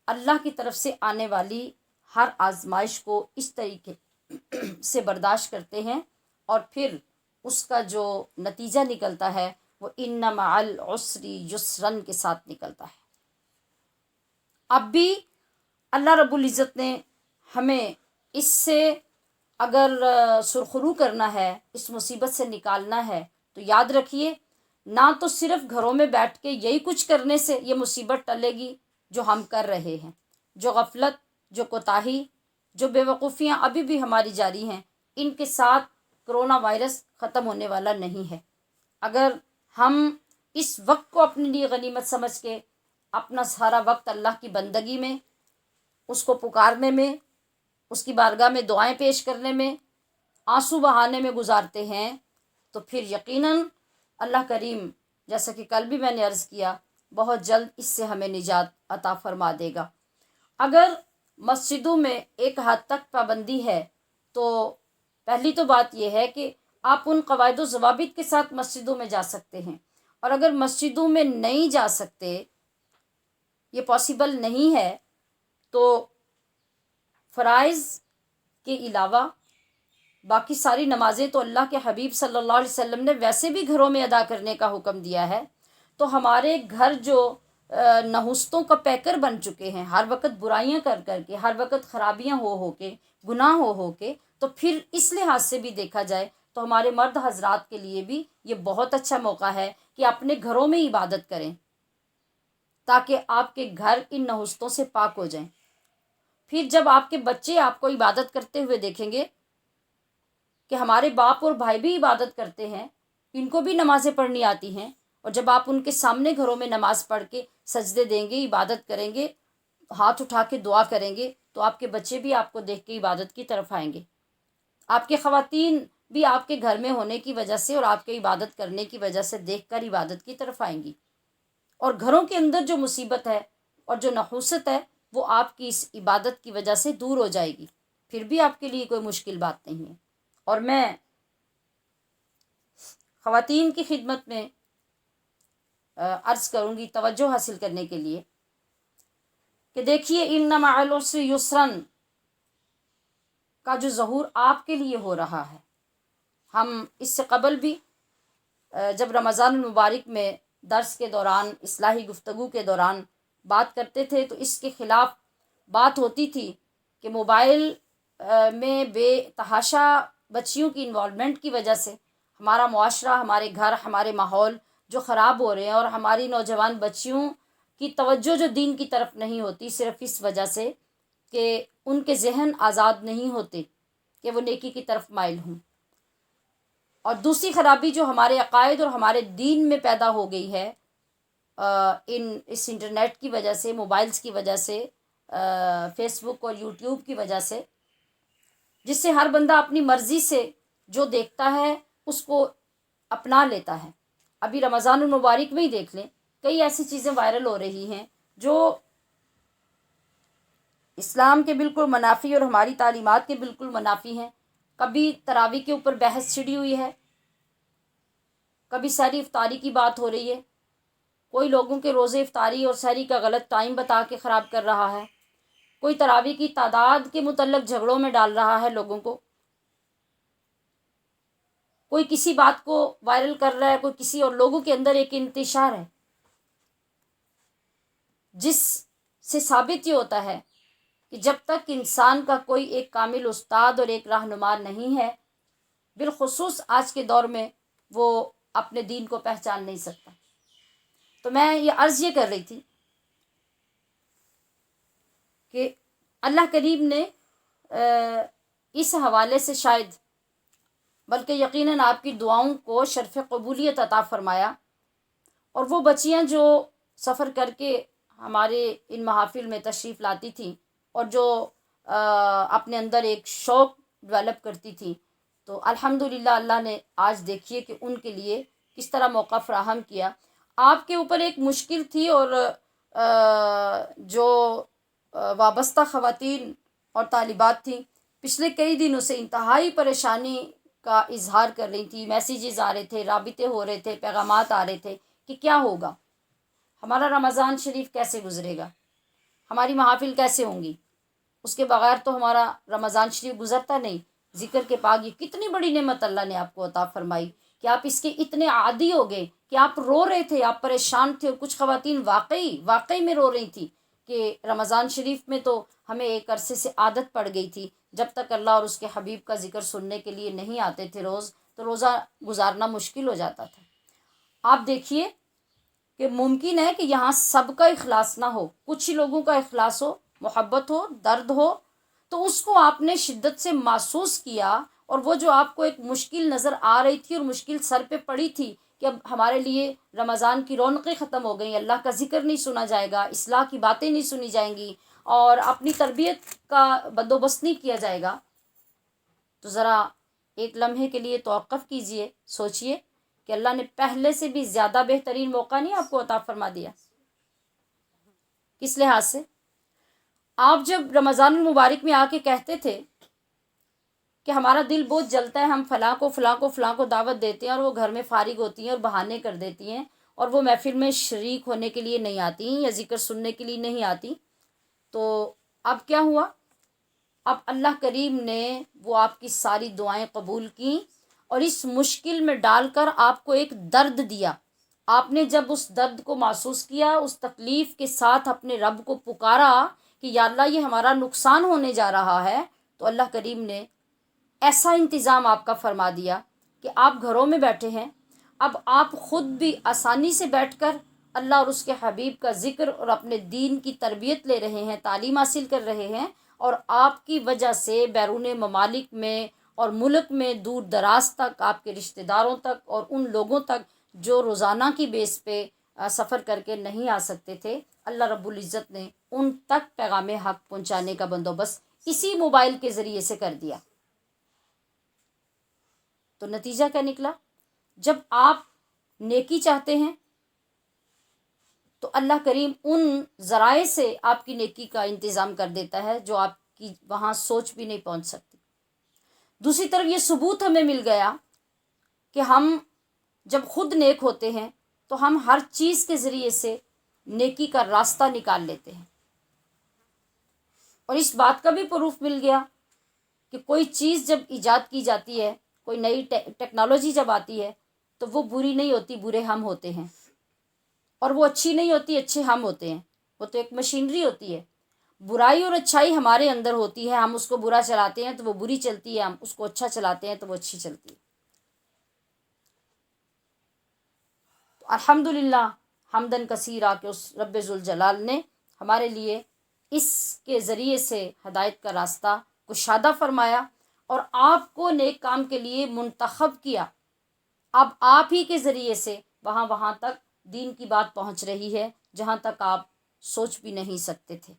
اللہ کی طرف سے آنے والی ہر آزمائش کو اس طریقے سے برداشت کرتے ہیں، اور پھر اس کا جو نتیجہ نکلتا ہے وہ ان مع العسر یسرا کے ساتھ نکلتا ہے. اب بھی اللہ رب العزت نے ہمیں اس سے اگر سرخرو کرنا ہے، اس مصیبت سے نکالنا ہے، تو یاد رکھیے، نہ تو صرف گھروں میں بیٹھ کے یہی کچھ کرنے سے یہ مصیبت ٹلے گی جو ہم کر رہے ہیں. جو غفلت، جو کوتاہی، جو بے وقوفیاں ابھی بھی ہماری جاری ہیں، ان کے ساتھ کرونا وائرس ختم ہونے والا نہیں ہے. اگر ہم اس وقت کو اپنے لیے غنیمت سمجھ کے اپنا سارا وقت اللہ کی بندگی میں، اس کو پکارنے میں، اس کی بارگاہ میں دعائیں پیش کرنے میں، آنسو بہانے میں گزارتے ہیں، تو پھر یقیناً اللہ کریم، جیسا کہ کل بھی میں نے عرض کیا، بہت جلد اس سے ہمیں نجات عطا فرما دے گا. اگر مسجدوں میں ایک حد تک پابندی ہے تو پہلی تو بات یہ ہے کہ آپ ان قواعد و ضوابط کے ساتھ مسجدوں میں جا سکتے ہیں، اور اگر مسجدوں میں نہیں جا سکتے، یہ پاسیبل نہیں ہے، تو فرائض کے علاوہ باقی ساری نمازیں تو اللہ کے حبیب صلی اللہ علیہ وسلم نے ویسے بھی گھروں میں ادا کرنے کا حکم دیا ہے. تو ہمارے گھر جو نحوستوں کا پیکر بن چکے ہیں، ہر وقت برائیاں کر کر کے، ہر وقت خرابیاں ہو کے، گناہ ہو کے، تو پھر اس لحاظ سے بھی دیکھا جائے تو ہمارے مرد حضرات کے لیے بھی یہ بہت اچھا موقع ہے کہ اپنے گھروں میں عبادت کریں، تاکہ آپ کے گھر ان نحوستوں سے پاک ہو جائیں۔ پھر جب آپ کے بچے آپ کو عبادت کرتے ہوئے دیکھیں گے کہ ہمارے باپ اور بھائی بھی عبادت کرتے ہیں، ان کو بھی نمازیں پڑھنی آتی ہیں، اور جب آپ ان کے سامنے گھروں میں نماز پڑھ کے سجدے دیں گے، عبادت کریں گے، ہاتھ اٹھا کے دعا کریں گے، تو آپ کے بچے بھی آپ کو دیکھ کے عبادت کی طرف آئیں گے۔ آپ کے خواتین بھی آپ کے گھر میں ہونے کی وجہ سے اور آپ کے عبادت کرنے کی وجہ سے دیکھ کر عبادت کی طرف آئیں گی، اور گھروں کے اندر جو مصیبت ہے اور جو نحوست ہے وہ آپ کی اس عبادت کی وجہ سے دور ہو جائے گی، پھر بھی آپ کے لیے کوئی مشکل بات نہیں ہے۔ اور میں خواتین کی خدمت میں عرض کروں گی توجہ حاصل کرنے کے لیے کہ دیکھیے ان مع العسر یسرا کا جو ظہور آپ کے لیے ہو رہا ہے، ہم اس سے قبل بھی جب رمضان المبارک میں درس کے دوران، اصلاحی گفتگو کے دوران بات کرتے تھے تو اس کے خلاف بات ہوتی تھی کہ موبائل میں بے تحاشا بچیوں کی انوالومنٹ کی وجہ سے ہمارا معاشرہ، ہمارے گھر، ہمارے ماحول جو خراب ہو رہے ہیں، اور ہماری نوجوان بچیوں کی توجہ جو دین کی طرف نہیں ہوتی، صرف اس وجہ سے کہ ان کے ذہن آزاد نہیں ہوتے کہ وہ نیکی کی طرف مائل ہوں۔ اور دوسری خرابی جو ہمارے عقائد اور ہمارے دین میں پیدا ہو گئی ہے اس انٹرنیٹ کی وجہ سے، موبائلز کی وجہ سے، فیس بک اور یوٹیوب کی وجہ سے، جس سے ہر بندہ اپنی مرضی سے جو دیکھتا ہے اس کو اپنا لیتا ہے۔ ابھی رمضان المبارک میں ہی دیکھ لیں، کئی ایسی چیزیں وائرل ہو رہی ہیں جو اسلام کے بالکل منافی اور ہماری تعلیمات کے بالکل منافی ہیں۔ کبھی تراویح کے اوپر بحث چھڑی ہوئی ہے، کبھی سحری افطاری کی بات ہو رہی ہے، کوئی لوگوں کے روزے افطاری اور سحری کا غلط ٹائم بتا کے خراب کر رہا ہے، کوئی تراویح کی تعداد کے متعلق جھگڑوں میں ڈال رہا ہے لوگوں کو، کوئی کسی بات کو وائرل کر رہا ہے، کوئی کسی، اور لوگوں کے اندر ایک انتشار ہے جس سے ثابت یہ ہوتا ہے کہ جب تک انسان کا کوئی ایک کامل استاد اور ایک رہنما نہیں ہے، بالخصوص آج کے دور میں، وہ اپنے دین کو پہچان نہیں سکتا۔ تو میں یہ عرض یہ کر رہی تھی کہ اللہ کریم نے اس حوالے سے شاید، بلکہ یقیناً آپ کی دعاؤں کو شرف قبولیت عطا فرمایا، اور وہ بچیاں جو سفر کر کے ہمارے ان محافل میں تشریف لاتی تھیں اور جو اپنے اندر ایک شوق ڈیولپ کرتی تھیں، تو الحمدللہ اللہ نے آج دیکھیے کہ ان کے لیے کس طرح موقع فراہم کیا۔ آپ کے اوپر ایک مشکل تھی، اور جو وابستہ خواتین اور طالبات تھیں پچھلے کئی دنوں سے انتہائی پریشانی کا اظہار کر رہی تھی، میسیجز آ رہے تھے، رابطے ہو رہے تھے، پیغامات آ رہے تھے کہ کیا ہوگا، ہمارا رمضان شریف کیسے گزرے گا، ہماری محافل کیسے ہوں گی، اس کے بغیر تو ہمارا رمضان شریف گزرتا نہیں۔ ذکر کے پاک یہ کتنی بڑی نعمت اللہ نے آپ کو عطا فرمائی کہ آپ اس کے اتنے عادی ہو گئے کہ آپ رو رہے تھے، آپ پریشان تھے، اور کچھ خواتین واقعی میں رو رہی تھی کہ رمضان شریف میں تو ہمیں ایک عرصے سے عادت پڑ گئی تھی، جب تک اللہ اور اس کے حبیب کا ذکر سننے کے لیے نہیں آتے تھے تو روزہ گزارنا مشکل ہو جاتا تھا۔ آپ دیکھیے کہ ممکن ہے کہ یہاں سب کا اخلاص نہ ہو، کچھ ہی لوگوں کا اخلاص ہو، محبت ہو، درد ہو، تو اس کو آپ نے شدت سے محسوس کیا، اور وہ جو آپ کو ایک مشکل نظر آ رہی تھی اور مشکل سر پہ پڑی تھی کہ اب ہمارے لیے رمضان کی رونقیں ختم ہو گئیں، اللہ کا ذکر نہیں سنا جائے گا، اصلاح کی باتیں نہیں سنی جائیں گی، اور اپنی تربیت کا بندوبست نہیں کیا جائے گا، تو ذرا ایک لمحے کے لیے توقف کیجئے، سوچئے کہ اللہ نے پہلے سے بھی زیادہ بہترین موقع نہیں آپ کو عطا فرما دیا؟ کس لحاظ سے؟ آپ جب رمضان المبارک میں آ کے کہتے تھے کہ ہمارا دل بہت جلتا ہے، ہم فلاں کو دعوت دیتے ہیں اور وہ گھر میں فارغ ہوتی ہیں اور بہانے کر دیتی ہیں اور وہ محفل میں شریک ہونے کے لیے نہیں آتی یا ذکر سننے کے لیے نہیں آتی، تو اب کیا ہوا؟ اب اللہ کریم نے وہ آپ کی ساری دعائیں قبول کیں اور اس مشکل میں ڈال کر آپ کو ایک درد دیا، آپ نے جب اس درد کو محسوس کیا، اس تکلیف کے ساتھ اپنے رب کو پکارا کہ یا اللہ یہ ہمارا نقصان ہونے جا رہا ہے، تو اللہ کریم نے ایسا انتظام آپ کا فرما دیا کہ آپ گھروں میں بیٹھے ہیں، اب آپ خود بھی آسانی سے بیٹھ کر اللہ اور اس کے حبیب کا ذکر اور اپنے دین کی تربیت لے رہے ہیں، تعلیم حاصل کر رہے ہیں، اور آپ کی وجہ سے بیرون ممالک میں اور ملک میں دور دراز تک، آپ کے رشتہ داروں تک اور ان لوگوں تک جو روزانہ کی بیس پہ سفر کر کے نہیں آ سکتے تھے، اللہ رب العزت نے ان تک پیغام حق پہنچانے کا بندوبست اسی موبائل کے ذریعے سے کر دیا۔ تو نتیجہ کیا نکلا؟ جب آپ نیکی چاہتے ہیں تو اللہ کریم ان ذرائع سے آپ کی نیکی کا انتظام کر دیتا ہے جو آپ کی وہاں سوچ بھی نہیں پہنچ سکتی۔ دوسری طرف یہ ثبوت ہمیں مل گیا کہ ہم جب خود نیک ہوتے ہیں تو ہم ہر چیز کے ذریعے سے نیکی کا راستہ نکال لیتے ہیں، اور اس بات کا بھی پروف مل گیا کہ کوئی چیز جب ایجاد کی جاتی ہے، کوئی نئی ٹیکنالوجی جب آتی ہے تو وہ بری نہیں ہوتی، برے ہم ہوتے ہیں، اور وہ اچھی نہیں ہوتی، اچھے ہم ہوتے ہیں۔ وہ تو ایک مشینری ہوتی ہے، برائی اور اچھائی ہمارے اندر ہوتی ہے، ہم اس کو برا چلاتے ہیں تو وہ بری چلتی ہے، ہم اس کو اچھا چلاتے ہیں تو وہ اچھی چلتی ہے۔ تو الحمدللہ حمدن کثیرہ کہ اس رب ذوالجلال نے ہمارے لیے اس کے ذریعے سے ہدایت کا راستہ کشادہ فرمایا اور آپ کو نیک کام کے لیے منتخب کیا۔ اب آپ ہی کے ذریعے سے وہاں تک دین کی بات پہنچ رہی ہے جہاں تک آپ سوچ بھی نہیں سکتے تھے۔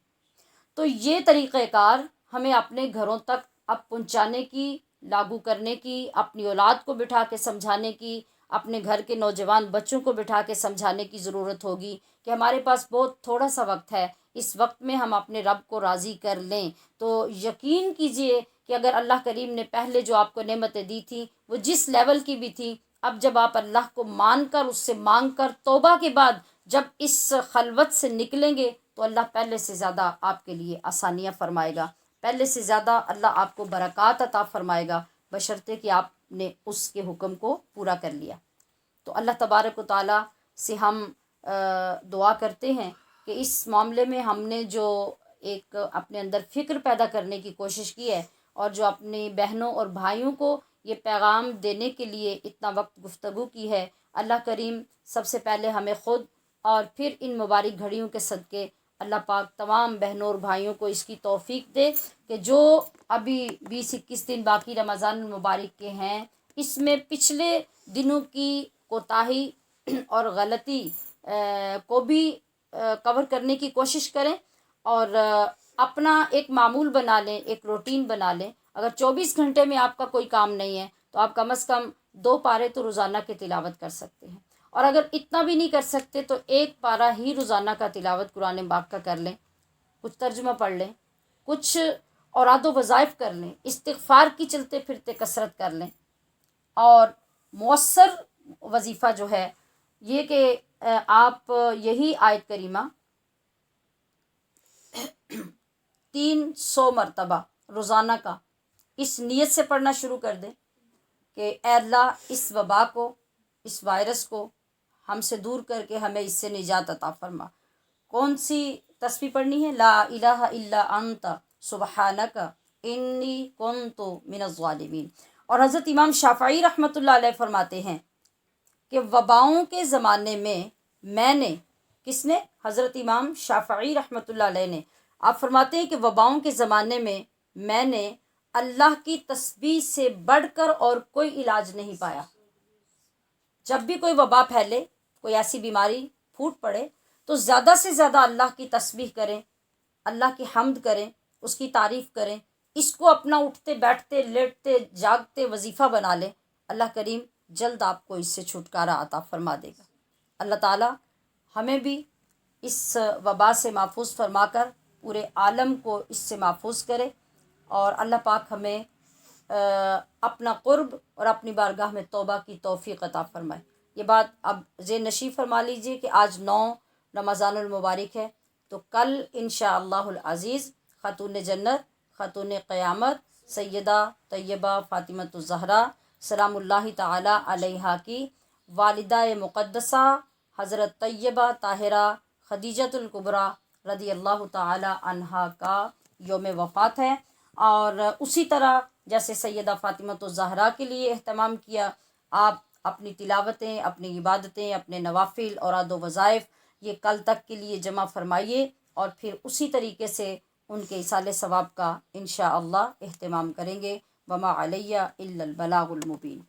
تو یہ طریقہ کار ہمیں اپنے گھروں تک اب پہنچانے کی، لاگو کرنے کی، اپنی اولاد کو بٹھا کے سمجھانے کی، اپنے گھر کے نوجوان بچوں کو بٹھا کے سمجھانے کی ضرورت ہوگی کہ ہمارے پاس بہت تھوڑا سا وقت ہے، اس وقت میں ہم اپنے رب کو راضی کر لیں۔ تو یقین کیجئے کہ اگر اللہ کریم نے پہلے جو آپ کو نعمتیں دی تھیں وہ جس لیول کی بھی تھیں، اب جب آپ اللہ کو مان کر، اس سے مانگ کر، توبہ کے بعد جب اس خلوت سے نکلیں گے تو اللہ پہلے سے زیادہ آپ کے لیے آسانیاں فرمائے گا، پہلے سے زیادہ اللہ آپ کو برکات عطا فرمائے گا، بشرطے کہ آپ نے اس کے حکم کو پورا کر لیا۔ تو اللہ تبارک و تعالیٰ سے ہم دعا کرتے ہیں کہ اس معاملے میں ہم نے جو ایک اپنے اندر فکر پیدا کرنے کی کوشش کی ہے اور جو اپنی بہنوں اور بھائیوں کو یہ پیغام دینے کے لیے اتنا وقت گفتگو کی ہے، اللہ کریم سب سے پہلے ہمیں خود اور پھر ان مبارک گھڑیوں کے صدقے اللہ پاک تمام بہنوں اور بھائیوں کو اس کی توفیق دے کہ جو ابھی 20-21 دن باقی رمضان المبارک کے ہیں، اس میں پچھلے دنوں کی کوتاہی اور غلطی کو بھی کور کرنے کی کوشش کریں، اور اپنا ایک معمول بنا لیں، ایک روٹین بنا لیں۔ اگر 24 گھنٹے میں آپ کا کوئی کام نہیں ہے تو آپ کم از کم 2 پارے تو روزانہ کی تلاوت کر سکتے ہیں، اور اگر اتنا بھی نہیں کر سکتے تو 1 پارہ ہی روزانہ کا تلاوت قرآن پاک کا کر لیں، کچھ ترجمہ پڑھ لیں، کچھ اوراد و وظائف کر لیں، استغفار کی چلتے پھرتے کثرت کر لیں، اور مؤثر وظیفہ جو ہے یہ کہ آپ یہی آیت کریمہ 300 مرتبہ روزانہ کا اس نیت سے پڑھنا شروع کر دیں کہ اے اللہ اس وبا کو، اس وائرس کو ہم سے دور کر کے ہمیں اس سے نجات عطا فرما۔ کون سی تسبیح پڑھنی ہے؟ لا الہ الا انت سبحانک انی کنت من الظالمین۔ اور حضرت امام شافعی رحمۃ اللہ علیہ فرماتے ہیں کہ وباؤں کے زمانے میں نے، کس نے؟ حضرت امام شافعی رحمۃ اللہ علیہ نے، آپ فرماتے ہیں کہ وباؤں کے زمانے میں نے اللہ کی تسبیح سے بڑھ کر اور کوئی علاج نہیں پایا۔ جب بھی کوئی وبا پھیلے، کوئی ایسی بیماری پھوٹ پڑے تو زیادہ سے زیادہ اللہ کی تسبیح کریں، اللہ کی حمد کریں، اس کی تعریف کریں، اس کو اپنا اٹھتے بیٹھتے لیٹتے جاگتے وظیفہ بنا لیں، اللہ کریم جلد آپ کو اس سے چھٹکارا عطا فرما دے گا۔ اللہ تعالی ہمیں بھی اس وبا سے محفوظ فرما کر پورے عالم کو اس سے محفوظ کرے، اور اللہ پاک ہمیں اپنا قرب اور اپنی بارگاہ میں توبہ کی توفیق عطا فرمائے۔ یہ بات اب ذہن نشین فرما لیجئے کہ آج 9 رمضان المبارک ہے، تو کل انشاءاللہ العزیز خاتون جنت، خاتون قیامت، سیدہ طیبہ فاطمۃ الزہرا سلام اللہ تعالی علیہا کی والدہ مقدسہ حضرت طیبہ طاہرہ خدیجۃ الکبریٰ رضی اللہ تعالی عنہا کا یوم وفات ہے، اور اسی طرح جیسے سیدہ فاطمۃ الزہرا کے لیے اہتمام کیا، آپ اپنی تلاوتیں، اپنی عبادتیں، اپنے نوافل، اوراد و وظائف یہ کل تک کے لیے جمع فرمائیے، اور پھر اسی طریقے سے ان کے ایصال ثواب کا انشاءاللہ اہتمام کریں گے۔ وما علیہ الا البلاغ المبین۔